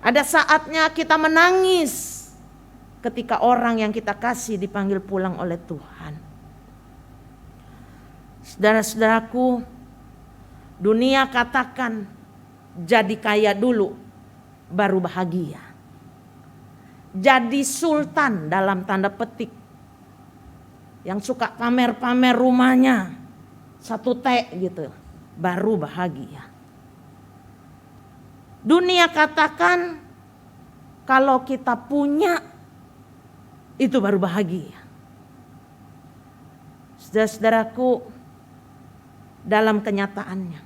Ada saatnya kita menangis ketika orang yang kita kasih dipanggil pulang oleh Tuhan. Saudara-saudaraku, dunia katakan jadi kaya dulu baru bahagia. Jadi sultan dalam tanda petik, yang suka pamer-pamer rumahnya 1 T gitu, baru bahagia. Dunia katakan kalau kita punya itu baru bahagia. Saudara-saudaraku, dalam kenyataannya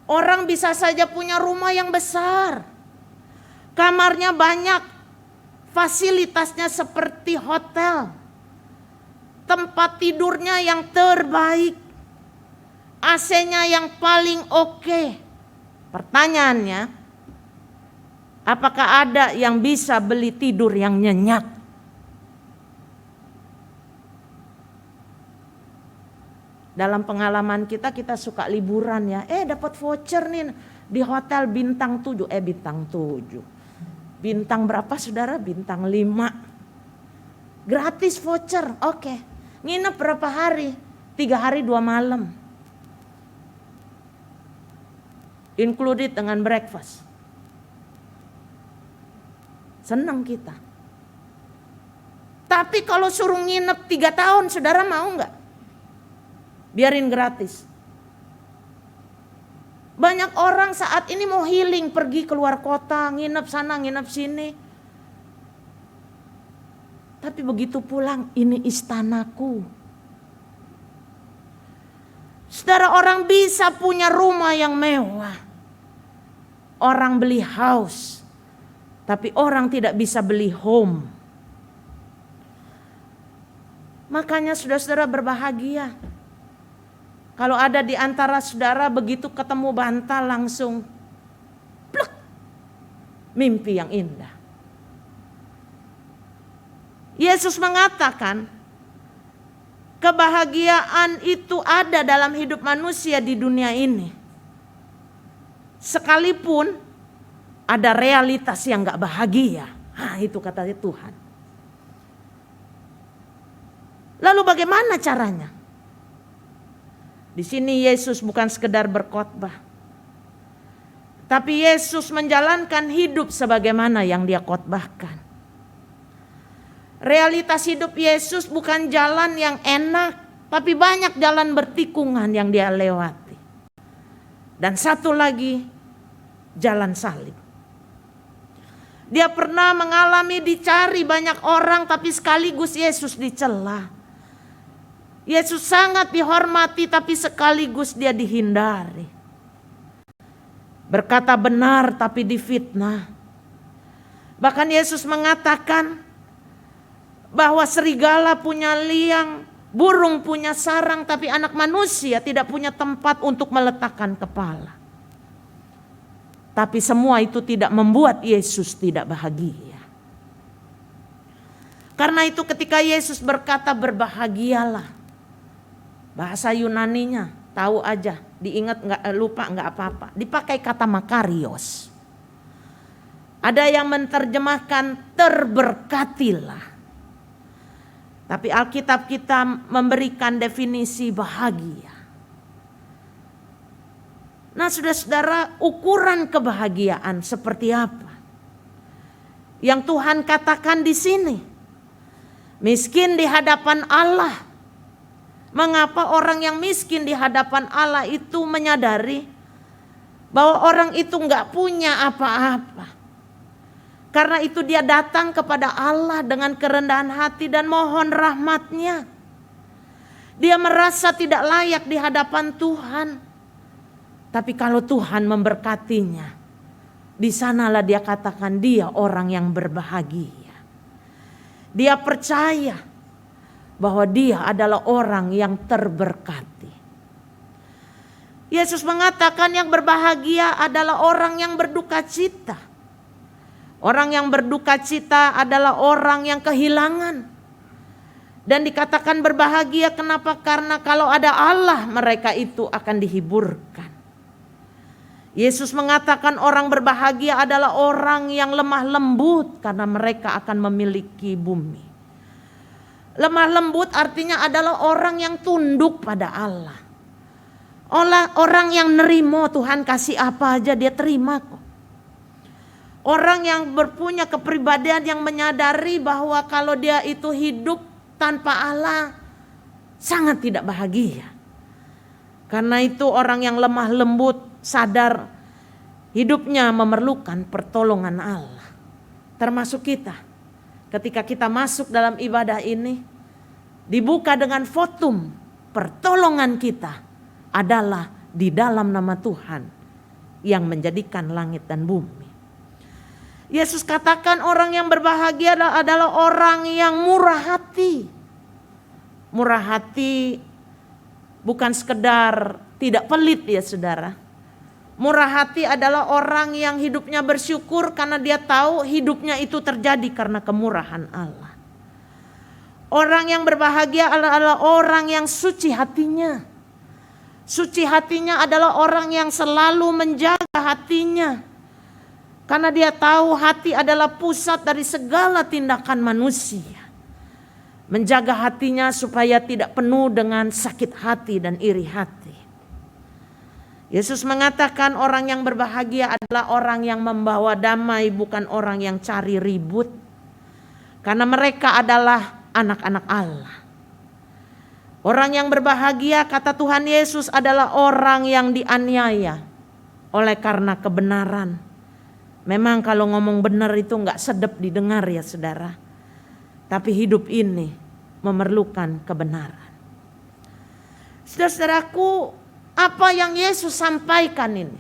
orang bisa saja punya rumah yang besar, kamarnya banyak, fasilitasnya seperti hotel, tempat tidurnya yang terbaik, AC-nya yang paling oke. Pertanyaannya, apakah ada yang bisa beli tidur yang nyenyak? Dalam pengalaman kita suka liburan ya. Dapat voucher nih di hotel bintang 7. Bintang 7. Bintang berapa saudara? Bintang 5. Gratis voucher. Oke. Nginep berapa hari? 3 hari 2 malam. Included dengan breakfast. Senang kita. Tapi kalau suruh nginep 3 tahun, saudara mau nggak? Biarin gratis. Banyak orang saat ini mau healing, pergi keluar kota, nginep sana, nginep sini. Tapi begitu pulang, ini istanaku. Saudara, orang bisa punya rumah yang mewah. Orang beli house, tapi orang tidak bisa beli home. Makanya saudara-saudara berbahagia. Kalau ada di antara saudara begitu ketemu bantal langsung pluk, mimpi yang indah. Yesus mengatakan kebahagiaan itu ada dalam hidup manusia di dunia ini. Sekalipun ada realitas yang gak bahagia. Itu kata Tuhan. Lalu bagaimana caranya? Di sini Yesus bukan sekedar berkhotbah, Tapi Yesus menjalankan hidup sebagaimana yang dia khotbahkan. Realitas hidup Yesus bukan jalan yang enak, tapi banyak jalan bertikungan yang dia lewati. Dan satu lagi, jalan salib. Dia pernah mengalami dicari banyak orang, tapi sekaligus Yesus dicela. Yesus sangat dihormati, tapi sekaligus dia dihindari. Berkata benar, tapi difitnah. Bahkan Yesus mengatakan bahwa serigala punya liang, burung punya sarang, tapi anak manusia tidak punya tempat untuk meletakkan kepala. Tapi semua itu tidak membuat Yesus tidak bahagia. Karena itu ketika Yesus berkata berbahagialah, bahasa Yunaninya tahu aja, diingat nggak, lupa nggak apa-apa. Dipakai kata makarios. Ada yang menerjemahkan terberkatilah. Tapi Alkitab kita memberikan definisi bahagia. Nah, saudara-saudara, ukuran kebahagiaan seperti apa? Yang Tuhan katakan di sini. Miskin di hadapan Allah. Mengapa orang yang miskin di hadapan Allah itu menyadari bahwa orang itu enggak punya apa-apa. Karena itu dia datang kepada Allah dengan kerendahan hati dan mohon rahmat-Nya. Dia merasa tidak layak di hadapan Tuhan. Tapi kalau Tuhan memberkatinya, di sanalah dia katakan dia orang yang berbahagia. Dia percaya bahwa dia adalah orang yang terberkati. Yesus mengatakan yang berbahagia adalah orang yang berduka cita. Orang yang berduka cita adalah orang yang kehilangan. Dan dikatakan berbahagia kenapa? Karena kalau ada Allah mereka itu akan dihiburkan. Yesus mengatakan orang berbahagia adalah orang yang lemah lembut karena mereka akan memiliki bumi. Lemah lembut artinya adalah orang yang tunduk pada Allah. Orang yang nerimo Tuhan kasih apa aja dia terima kok. Orang yang berpunya kepribadian yang menyadari bahwa kalau dia itu hidup tanpa Allah sangat tidak bahagia. Karena itu orang yang lemah lembut sadar hidupnya memerlukan pertolongan Allah. Termasuk kita. Ketika kita masuk dalam ibadah ini, dibuka dengan votum pertolongan kita adalah di dalam nama Tuhan yang menjadikan langit dan bumi. Yesus katakan orang yang berbahagia adalah orang yang murah hati. Murah hati bukan sekedar tidak pelit ya saudara. Murah hati adalah orang yang hidupnya bersyukur karena dia tahu hidupnya itu terjadi karena kemurahan Allah. Orang yang berbahagia adalah orang yang suci hatinya. Suci hatinya adalah orang yang selalu menjaga hatinya. Karena dia tahu hati adalah pusat dari segala tindakan manusia. Menjaga hatinya supaya tidak penuh dengan sakit hati dan iri hati. Yesus mengatakan orang yang berbahagia adalah orang yang membawa damai, bukan orang yang cari ribut. Karena mereka adalah anak-anak Allah. Orang yang berbahagia kata Tuhan Yesus adalah orang yang dianiaya oleh karena kebenaran. Memang kalau ngomong benar itu enggak sedap didengar ya saudara. Tapi hidup ini memerlukan kebenaran. Saudara-saudaraku, apa yang Yesus sampaikan ini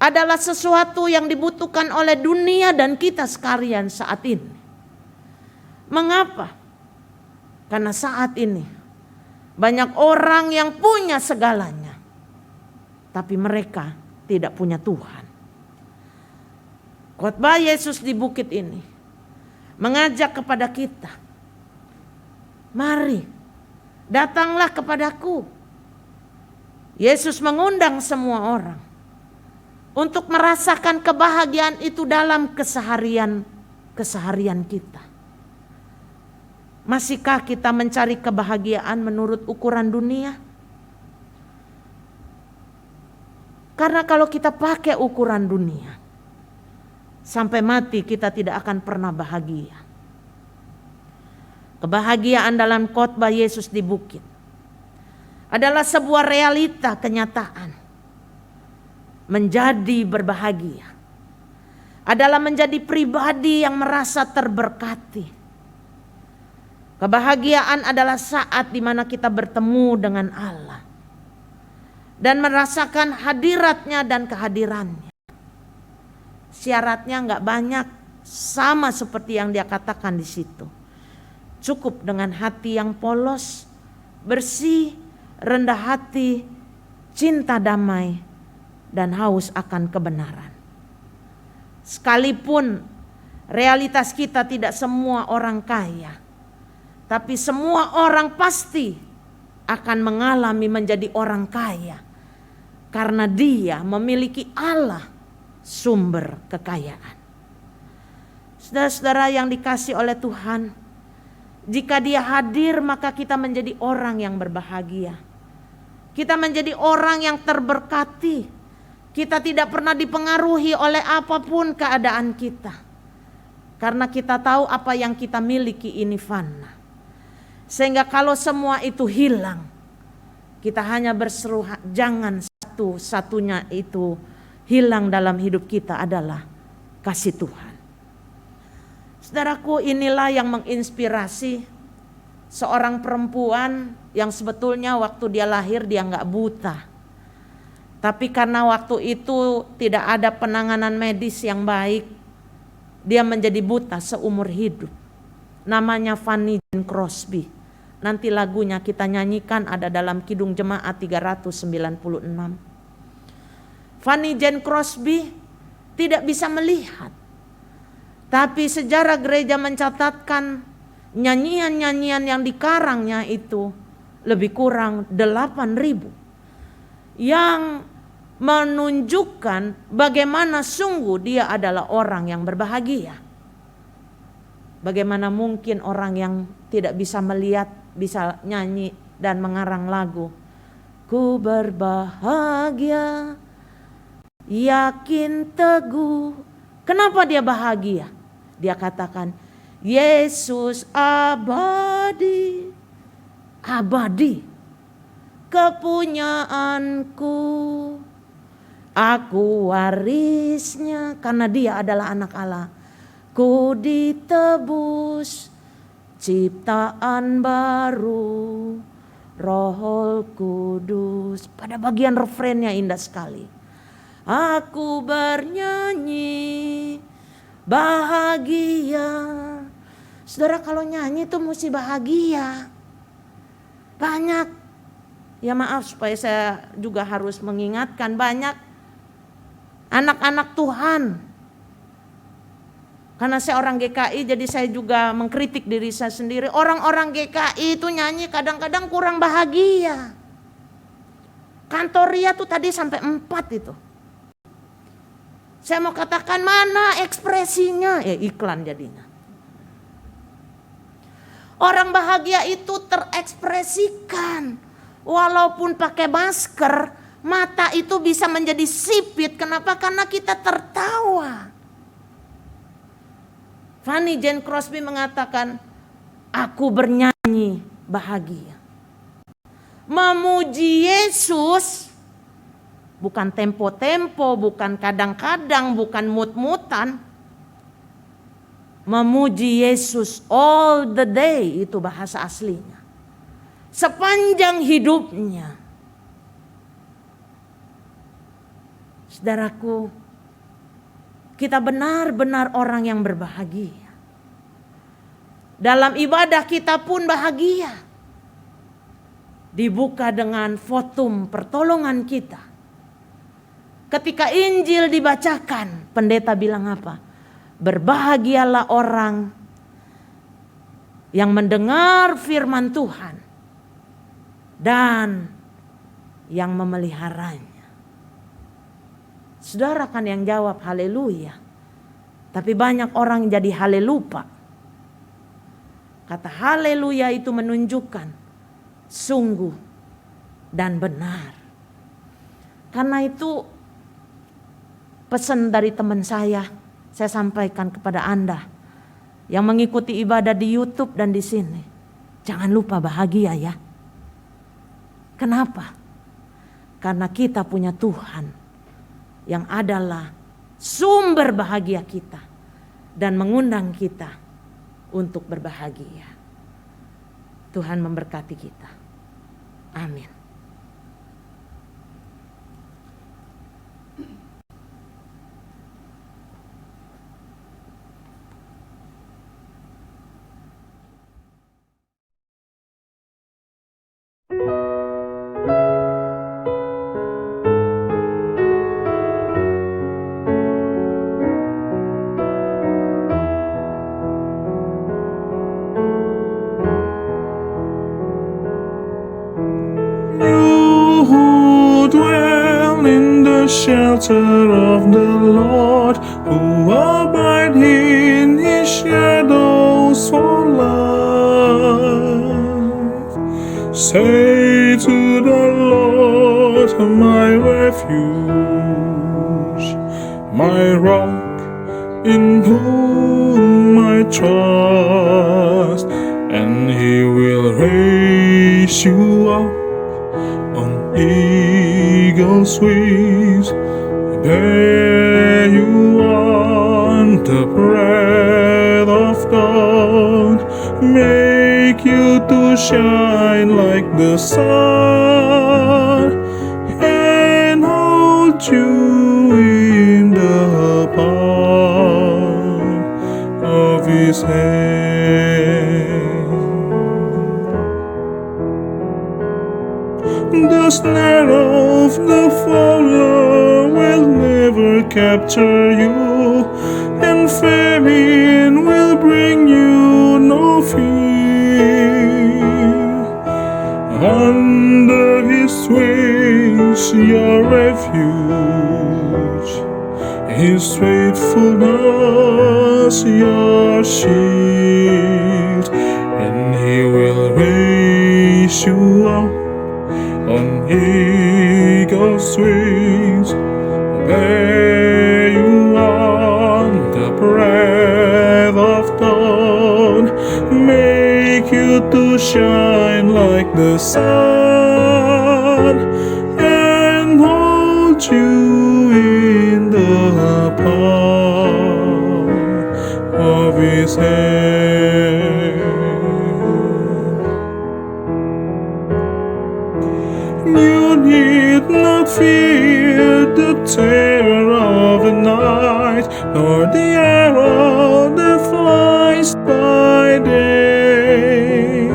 adalah sesuatu yang dibutuhkan oleh dunia dan kita sekalian saat ini. Mengapa? Karena saat ini banyak orang yang punya segalanya, tapi mereka tidak punya Tuhan. Khotbah Yesus di bukit ini mengajak kepada kita, mari datanglah kepadaku. Yesus mengundang semua orang untuk merasakan kebahagiaan itu dalam keseharian kita. Masihkah kita mencari kebahagiaan menurut ukuran dunia? Karena kalau kita pakai ukuran dunia, sampai mati kita tidak akan pernah bahagia. Kebahagiaan dalam khotbah Yesus di bukit adalah sebuah realita kenyataan. Menjadi berbahagia adalah menjadi pribadi yang merasa terberkati. Kebahagiaan adalah saat di mana kita bertemu dengan Allah dan merasakan hadiratnya dan kehadirannya. Syaratnya nggak banyak, sama seperti yang dia katakan di situ. Cukup dengan hati yang polos, bersih, rendah hati, cinta damai, dan haus akan kebenaran. Sekalipun realitas kita tidak semua orang kaya, tapi semua orang pasti akan mengalami menjadi orang kaya karena dia memiliki Allah, sumber kekayaan. Saudara-saudara yang dikasihi oleh Tuhan, jika dia hadir maka kita menjadi orang yang berbahagia. Kita menjadi orang yang terberkati. Kita tidak pernah dipengaruhi oleh apapun keadaan kita. Karena kita tahu apa yang kita miliki ini fana. Sehingga kalau semua itu hilang, kita hanya berseru, jangan satu-satunya itu hilang dalam hidup kita adalah kasih Tuhan. Saudaraku, inilah yang menginspirasi seorang perempuan yang sebetulnya waktu dia lahir dia nggak buta. Tapi karena waktu itu tidak ada penanganan medis yang baik, dia menjadi buta seumur hidup. Namanya Fanny Jane Crosby. Nanti lagunya kita nyanyikan ada dalam Kidung Jemaat 396. Fanny Jane Crosby tidak bisa melihat. Tapi sejarah gereja mencatatkan nyanyian-nyanyian yang dikarangnya itu lebih kurang 8.000 yang menunjukkan bagaimana sungguh dia adalah orang yang berbahagia. Bagaimana mungkin orang yang tidak bisa melihat bisa nyanyi dan mengarang lagu. Ku berbahagia, yakin teguh. Kenapa dia bahagia? Dia katakan, Yesus abadi, abadi kepunyaanku. Aku warisnya karena dia adalah anak Allah. Ku ditebus ciptaan baru, Roh Kudus. Pada bagian refrennya indah sekali. Aku bernyanyi bahagia. Saudara, kalau nyanyi itu mesti bahagia. Banyak, ya maaf supaya saya juga harus mengingatkan, banyak anak-anak Tuhan. Karena saya orang GKI jadi saya juga mengkritik diri saya sendiri. Orang-orang GKI itu nyanyi kadang-kadang kurang bahagia. Kantoria tuh tadi sampai 4 itu. Saya mau katakan mana ekspresinya? Ya iklan jadinya. Orang bahagia itu terekspresikan. Walaupun pakai masker, mata itu bisa menjadi sipit. Kenapa? Karena kita tertawa. Fanny Jane Crosby mengatakan, aku bernyanyi bahagia. Memuji Yesus, bukan tempo-tempo, bukan kadang-kadang, bukan mut-mutan. Memuji Yesus all the day, itu bahasa aslinya. Sepanjang hidupnya. Saudaraku, kita benar-benar orang yang berbahagia. Dalam ibadah kita pun bahagia. Dibuka dengan votum pertolongan kita. Ketika Injil dibacakan, pendeta bilang apa? Berbahagialah orang yang mendengar firman Tuhan dan yang memeliharanya. Saudara kan yang jawab haleluya. Tapi banyak orang jadi halelupa. Kata haleluya itu menunjukkan sungguh dan benar. Karena itu pesan dari teman saya sampaikan kepada Anda yang mengikuti ibadah di YouTube dan di sini. Jangan lupa bahagia ya. Kenapa? Karena kita punya Tuhan yang adalah sumber bahagia kita dan mengundang kita untuk berbahagia. Tuhan memberkati kita. Amin. You who dwell in the shelter of the Lord, who abide in his shadows for life, say to the Lord, my refuge, my rock, in whom I trust, and he will raise you up on eagle's wings, bear you on the breath of dawn, make you to shine like the sun, and hold you in the palm of his hand. The snare of the fowler will never capture you, and famine will bring you no fear. Under his wings your refuge, his faithfulness your shield, and he will raise you up on eagle's wings, bear you on the breath of dawn, make you to shine like the sun, and hold you in the palm of his hand. You need not fear the terror of the night, nor the arrow that flies by day.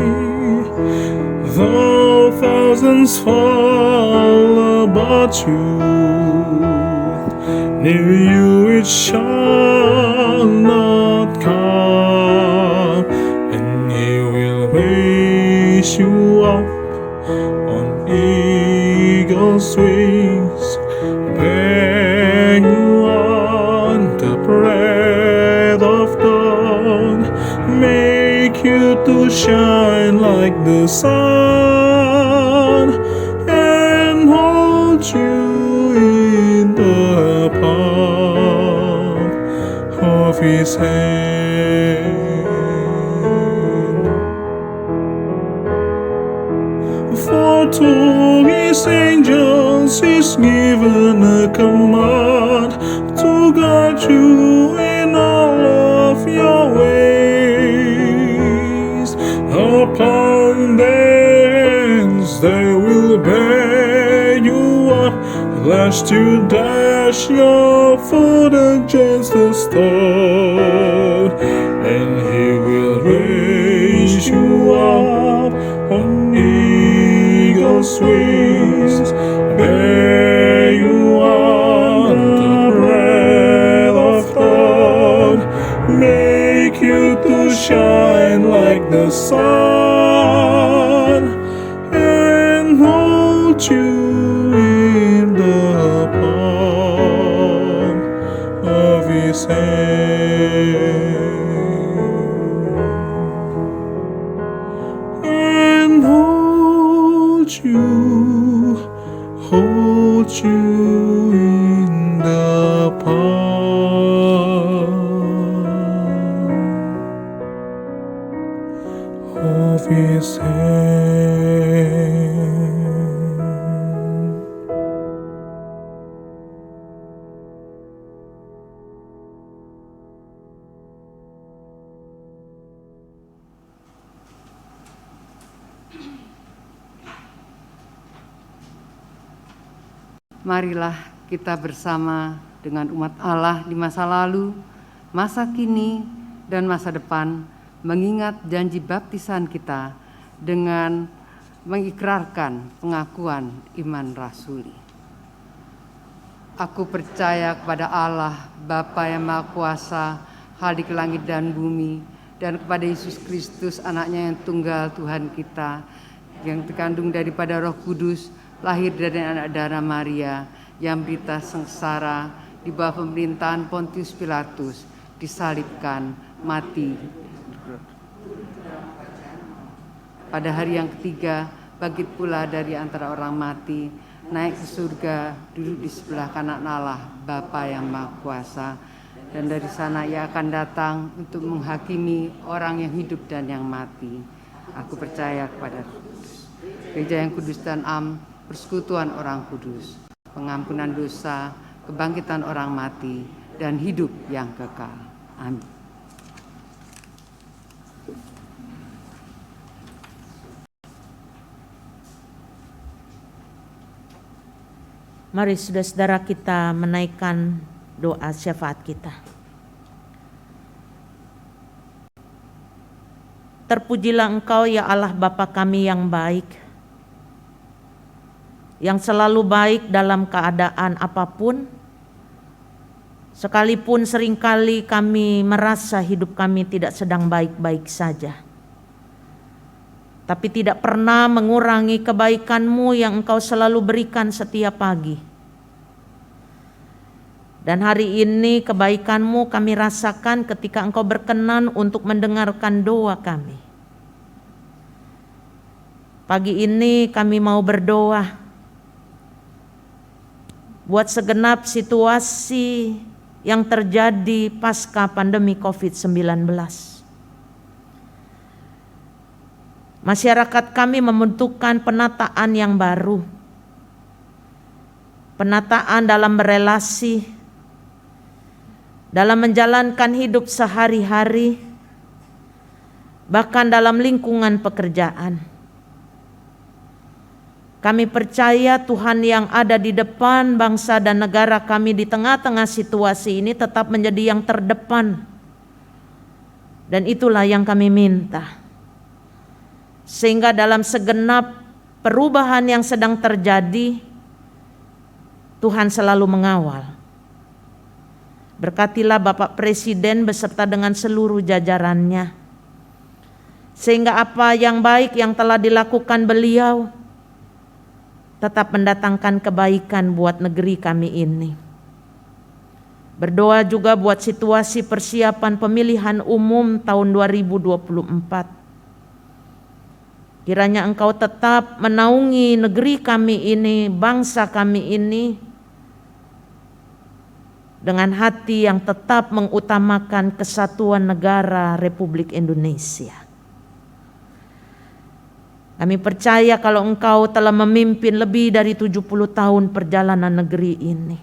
Though thousands fall about you, near you it shall not come, and he will raise you up on eagle's wings, bear you on the breath of dawn, make you to shine like the sun, and hold you in the palm of his hand. For to his angels he's given a command to guide you in all of your ways. Upon them they will bear you up, lest you dash your foot against a stone, and he will raise you up on eagle's wings, bear you on the breath of dawn, make you to shine like the sun, and hold you in the palm of his hand. And hold marilah kita bersama dengan umat Allah di masa lalu, masa kini, dan masa depan mengingat janji baptisan kita dengan mengikrarkan pengakuan iman rasuli. Aku percaya kepada Allah, Bapa yang Maha Kuasa, Khalik langit dan bumi, dan kepada Yesus Kristus, anaknya yang tunggal Tuhan kita, yang terkandung daripada Roh Kudus, lahir dari anak darah Maria, yang berita sengsara di bawah pemerintahan Pontius Pilatus, disalibkan, mati. Pada hari yang ketiga, bangkit pula dari antara orang mati, naik ke surga, duduk di sebelah kanan Allah, Bapa yang Maha Kuasa, dan dari sana ia akan datang untuk menghakimi orang yang hidup dan yang mati. Aku percaya kepada Gereja yang kudus dan am, persekutuan orang kudus, pengampunan dosa, kebangkitan orang mati, dan hidup yang kekal. Amin. Mari saudara-saudara kita menaikkan doa syafaat kita. Terpujilah Engkau ya Allah Bapa kami yang baik, yang selalu baik dalam keadaan apapun, sekalipun seringkali kami merasa hidup kami tidak sedang baik-baik saja. Tapi tidak pernah mengurangi kebaikan-Mu yang Engkau selalu berikan setiap pagi. Dan hari ini kebaikan-Mu kami rasakan ketika Engkau berkenan untuk mendengarkan doa kami. Pagi ini kami mau berdoa buat segenap situasi yang terjadi pasca pandemi COVID-19. Masyarakat kami membutuhkan penataan yang baru. Penataan dalam berelasi, dalam menjalankan hidup sehari-hari, bahkan dalam lingkungan pekerjaan. Kami percaya Tuhan yang ada di depan bangsa dan negara kami di tengah-tengah situasi ini tetap menjadi yang terdepan. Dan itulah yang kami minta. Sehingga dalam segenap perubahan yang sedang terjadi, Tuhan selalu mengawal. Berkatilah Bapak Presiden beserta dengan seluruh jajarannya. Sehingga apa yang baik yang telah dilakukan beliau tetap mendatangkan kebaikan buat negeri kami ini. Berdoa juga buat situasi persiapan pemilihan umum tahun 2024. Kiranya Engkau tetap menaungi negeri kami ini, bangsa kami ini, dengan hati yang tetap mengutamakan kesatuan negara Republik Indonesia. Kami percaya kalau Engkau telah memimpin lebih dari 70 tahun perjalanan negeri ini.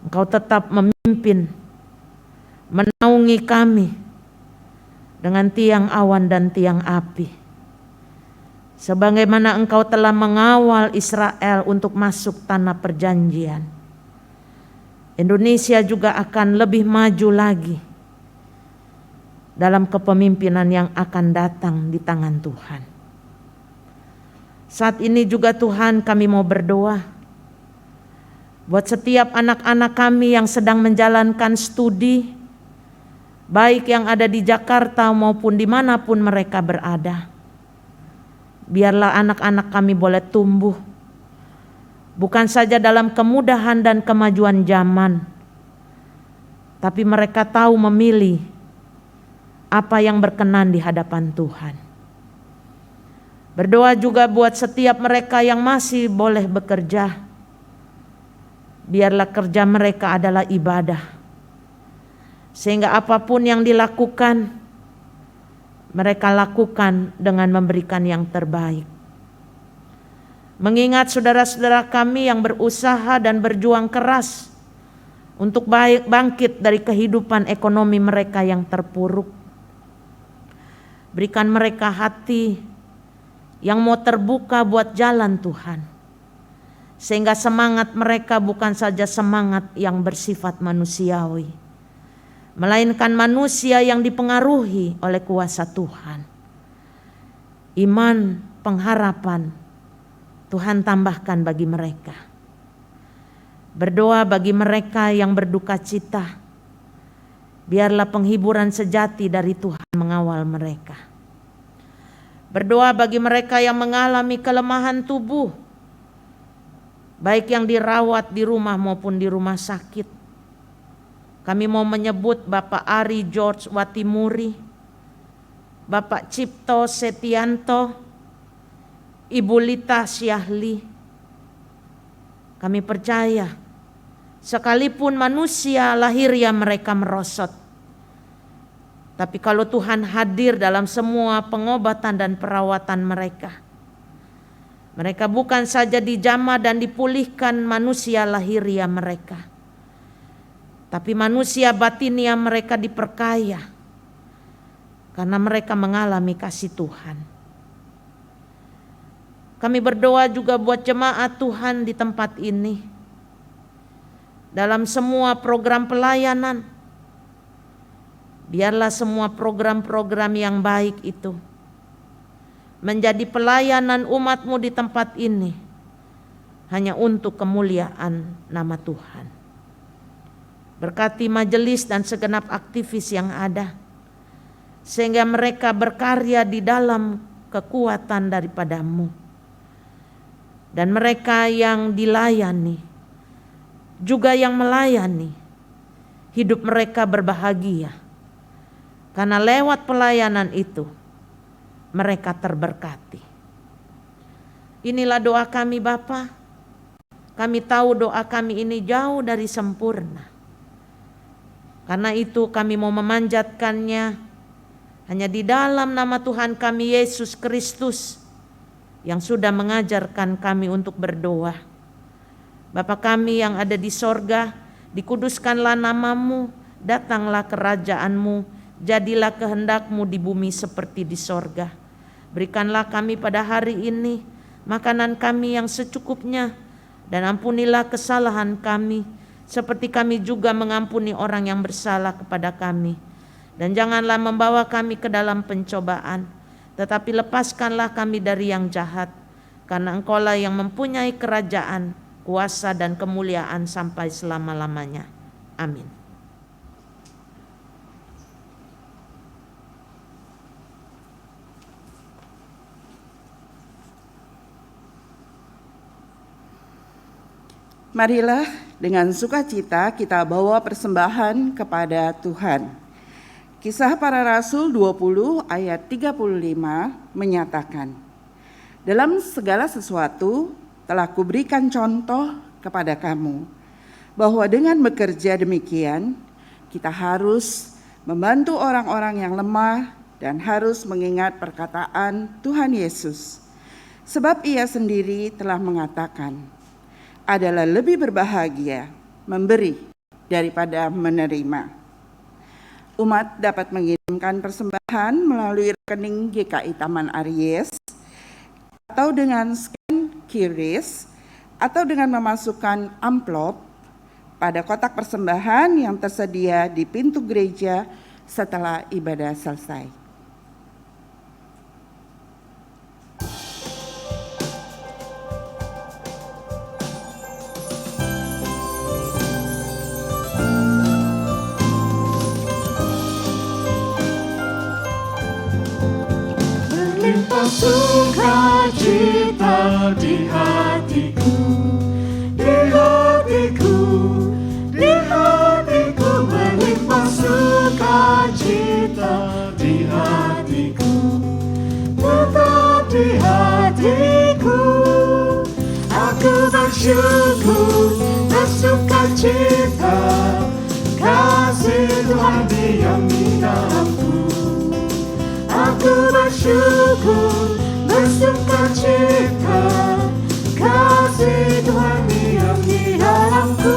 Engkau tetap memimpin, menaungi kami dengan tiang awan dan tiang api. Sebagaimana Engkau telah mengawal Israel untuk masuk tanah perjanjian, Indonesia juga akan lebih maju lagi dalam kepemimpinan yang akan datang di tangan Tuhan. Saat ini juga Tuhan kami mau berdoa buat setiap anak-anak kami yang sedang menjalankan studi, baik yang ada di Jakarta maupun dimanapun mereka berada. Biarlah anak-anak kami boleh tumbuh, bukan saja dalam kemudahan dan kemajuan zaman, tapi mereka tahu memilih apa yang berkenan di hadapan Tuhan. Berdoa juga buat setiap mereka yang masih boleh bekerja. Biarlah kerja mereka adalah ibadah. Sehingga apapun yang dilakukan, mereka lakukan dengan memberikan yang terbaik. Mengingat saudara-saudara kami yang berusaha dan berjuang keras untuk bangkit dari kehidupan ekonomi mereka yang terpuruk. Berikan mereka hati yang mau terbuka buat jalan Tuhan. sehingga semangat mereka bukan saja semangat yang bersifat manusiawi, melainkan manusia yang dipengaruhi oleh kuasa Tuhan. Iman, pengharapan Tuhan tambahkan bagi mereka. Berdoa bagi mereka yang berduka cita, biarlah penghiburan sejati dari Tuhan mengawal mereka. Berdoa bagi mereka yang mengalami kelemahan tubuh, baik yang dirawat di rumah maupun di rumah sakit. Kami mau menyebut Bapak Ari George Watimuri, Bapak Cipto Setianto, Ibu Lita Syahli. Kami percaya sekalipun manusia lahiriah mereka merosot, tapi kalau Tuhan hadir dalam semua pengobatan dan perawatan mereka, mereka bukan saja dijamah dan dipulihkan manusia lahiriah mereka, tapi manusia batinia mereka diperkaya karena mereka mengalami kasih Tuhan. Kami berdoa juga buat jemaat Tuhan di tempat ini, dalam semua program pelayanan. Biarlah semua program-program yang baik itu menjadi pelayanan umat-Mu di tempat ini hanya untuk kemuliaan nama Tuhan. Berkati majelis dan segenap aktivis yang ada, sehingga mereka berkarya di dalam kekuatan daripada-Mu. Dan mereka yang dilayani, juga yang melayani, hidup mereka berbahagia. Karena lewat pelayanan itu, mereka terberkati. Inilah doa kami Bapa. Kami tahu doa kami ini jauh dari sempurna. Karena itu kami mau memanjatkannya hanya di dalam nama Tuhan kami Yesus Kristus, yang sudah mengajarkan kami untuk berdoa. Bapa kami yang ada di sorga, dikuduskanlah nama-Mu, datanglah kerajaan-Mu, jadilah kehendak-Mu di bumi seperti di sorga. Berikanlah kami pada hari ini makanan kami yang secukupnya, dan ampunilah kesalahan kami, seperti kami juga mengampuni orang yang bersalah kepada kami. Dan janganlah membawa kami ke dalam pencobaan, tetapi lepaskanlah kami dari yang jahat, karena Engkau-lah yang mempunyai kerajaan, kuasa dan kemuliaan sampai selama-lamanya. Amin. Marilah dengan sukacita kita bawa persembahan kepada Tuhan. Kisah Para Rasul 20 ayat 35 menyatakan, dalam segala sesuatu telah kuberikan contoh kepada kamu, bahwa dengan bekerja demikian, kita harus membantu orang-orang yang lemah dan harus mengingat perkataan Tuhan Yesus. Sebab Ia sendiri telah mengatakan, adalah lebih berbahagia memberi daripada menerima. Umat dapat mengirimkan persembahan melalui rekening GKI Taman Aries, atau dengan scan QRIS, atau dengan memasukkan amplop pada kotak persembahan yang tersedia di pintu gereja setelah ibadah selesai. Sukacita di hatiku, di hatiku, di hatiku, melimpah sukacita di hatiku, tetap di hatiku. Aku bersyukur, bersukacita, kasih Tuhan diam di dalamku. Aku bersyukur, bersukacita, kasih Tuhan diam di dalamku.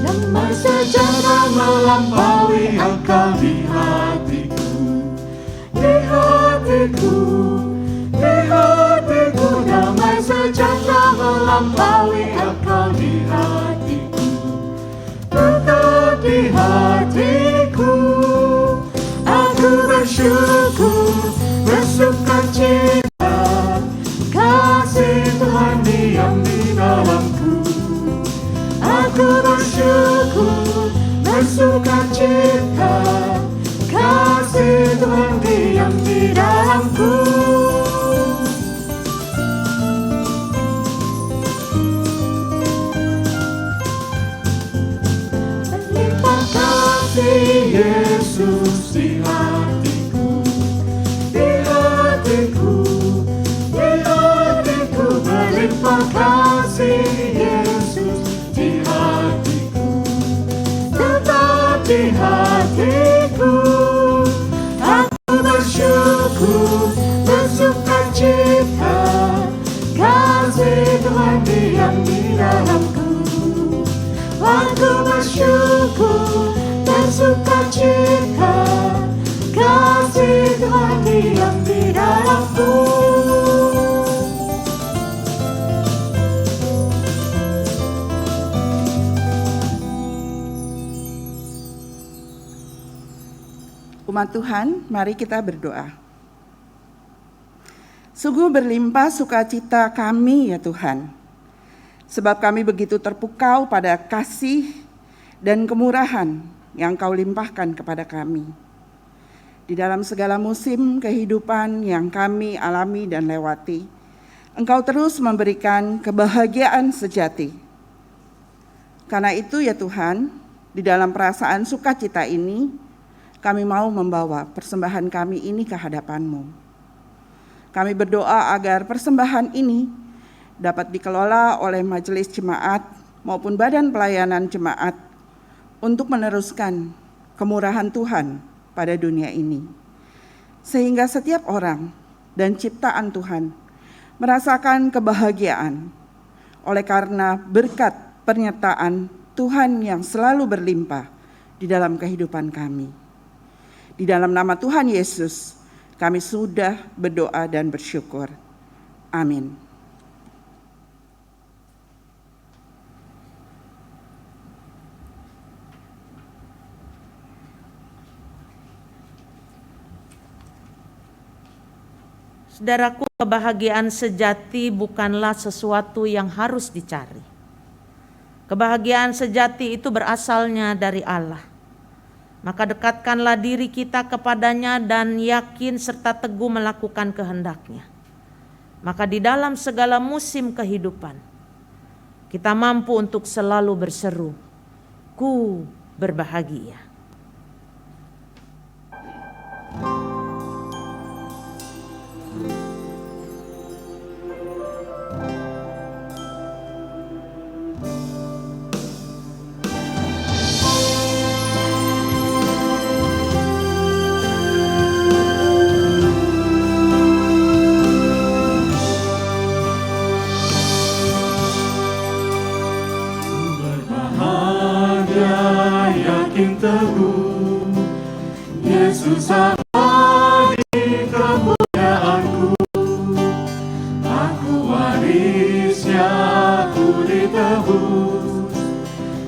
Damai sejahtera melampaui akal di hatiku, melampaui akal di hatiku, tetap di hatiku. Aku bersyukur, bersukacita, kasih Tuhan diam di dalamku. Aku bersyukur, bersukacita, kasih Tuhan diam di dalamku. Berlimpah kasih Yesus di hatiku, di hatiku, di hatiku. Berlimpah kasih Yesus di hatiku, tetap di hatiku. Aku bersyukur, bersukacita, kasih Tuhan diam di dalamku. Aku bersyukur, bersukacita, kasih Tuhan diam di dalamku. Umat Tuhan, mari kita berdoa. Sungguh berlimpah sukacita kami ya Tuhan, sebab kami begitu terpukau pada kasih dan kemurahan yang Kau limpahkan kepada kami. Di dalam segala musim kehidupan yang kami alami dan lewati, Engkau terus memberikan kebahagiaan sejati. Karena itu ya Tuhan, di dalam perasaan sukacita ini, kami mau membawa persembahan kami ini ke hadapan-Mu. Kami berdoa agar persembahan ini dapat dikelola oleh majelis jemaat maupun badan pelayanan jemaat untuk meneruskan kemurahan Tuhan pada dunia ini. Sehingga setiap orang dan ciptaan Tuhan merasakan kebahagiaan oleh karena berkat penyertaan Tuhan yang selalu berlimpah di dalam kehidupan kami. Di dalam nama Tuhan Yesus, kami sudah berdoa dan bersyukur. Amin. Saudaraku, kebahagiaan sejati bukanlah sesuatu yang harus dicari. Kebahagiaan sejati itu berasalnya dari Allah. Maka dekatkanlah diri kita kepadanya dan yakin serta teguh melakukan kehendak-Nya. Maka di dalam segala musim kehidupan, kita mampu untuk selalu berseru, "Ku berbahagia." Teguh, Yesus abadi kepunyaanku, aku warisnya, aku ditebus,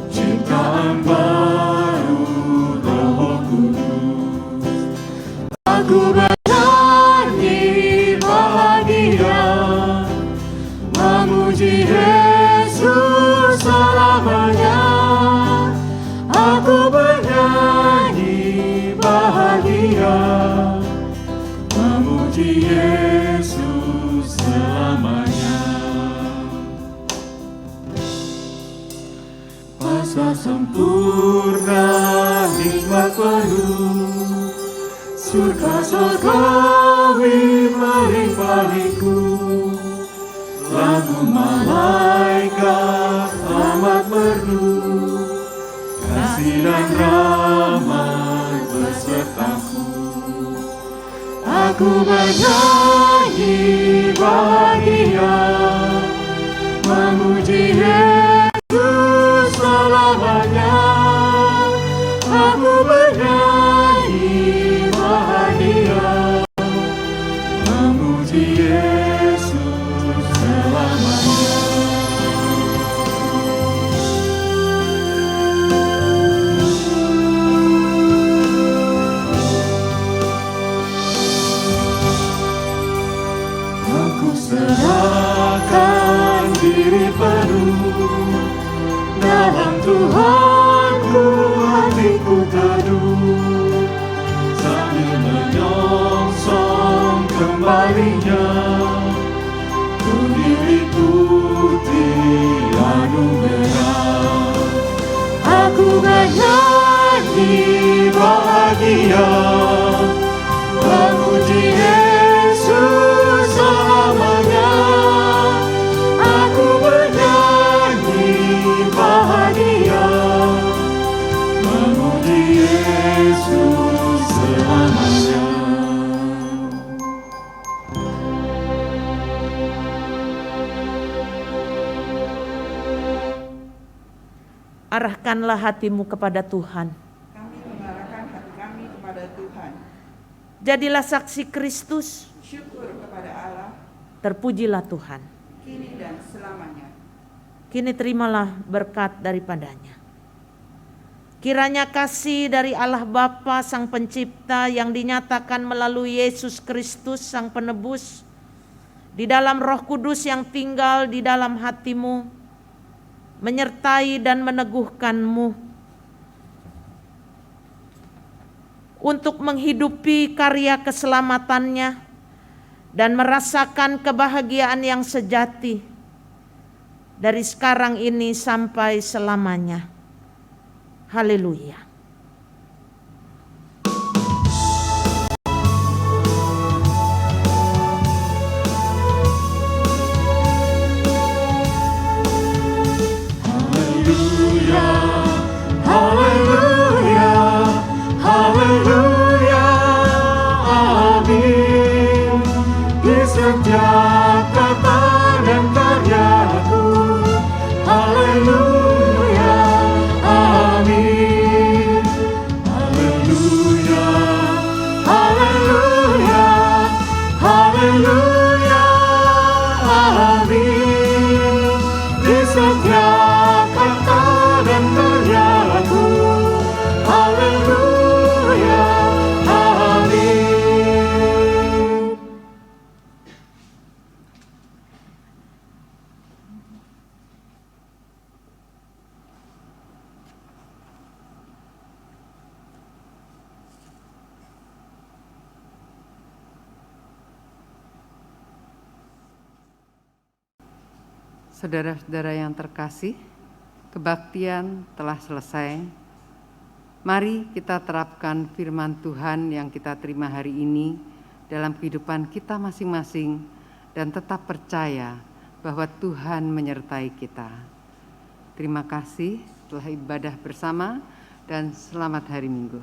ciptaan baru Roh Kudus. Aku bernyanyi bahagia, memuji Yesus selamanya. Aku bernyanyi bahagia, memuji Yesus selamanya. Pasal sempurna, nikmat penuh, surga surgawi melimpah-liku. Lagu malaikat amat merdu, kasih dan rahmat besertaku. Aku bernyanyi bahagia, memuji Yesus selamanya. Aku bernyanyi bahagia, memuji Yesus selamanya. serahkan diri penuh dalam Tuhanku, hatiku teduh sambil menyongsong kembalinya. Ku diliputi anugerah, aku bernyanyi bahagia, memuji Yesus selamanya. Aku bernyanyi bahagia, memuji Yesus selamanya. Arahkanlah hatimu kepada Tuhan. Kami mengarahkan hati kami kepada Tuhan. Jadilah saksi Kristus. Syukur kepada Allah, Terpujilah Tuhan. kini dan selamanya. Kini terimalah berkat daripadanya. Kiranya kasih dari Allah Bapa Sang Pencipta yang dinyatakan melalui Yesus Kristus Sang Penebus, di dalam Roh Kudus yang tinggal di dalam hatimu, menyertai dan meneguhkanmu untuk menghidupi karya keselamatannya dan merasakan kebahagiaan yang sejati dari sekarang ini sampai selamanya. Haleluya. Haleluya, haleluya, amin. Di setiap kata dan karyaku, haleluya, amin. Haleluya, haleluya, haleluya, amin. Di setiap kata dan karyaku, haleluya, amin. Saudara-saudara yang terkasih, kebaktian telah selesai. Mari kita terapkan firman Tuhan yang kita terima hari ini dalam kehidupan kita masing-masing dan tetap percaya bahwa Tuhan menyertai kita. Terima kasih telah ibadah bersama dan selamat hari Minggu.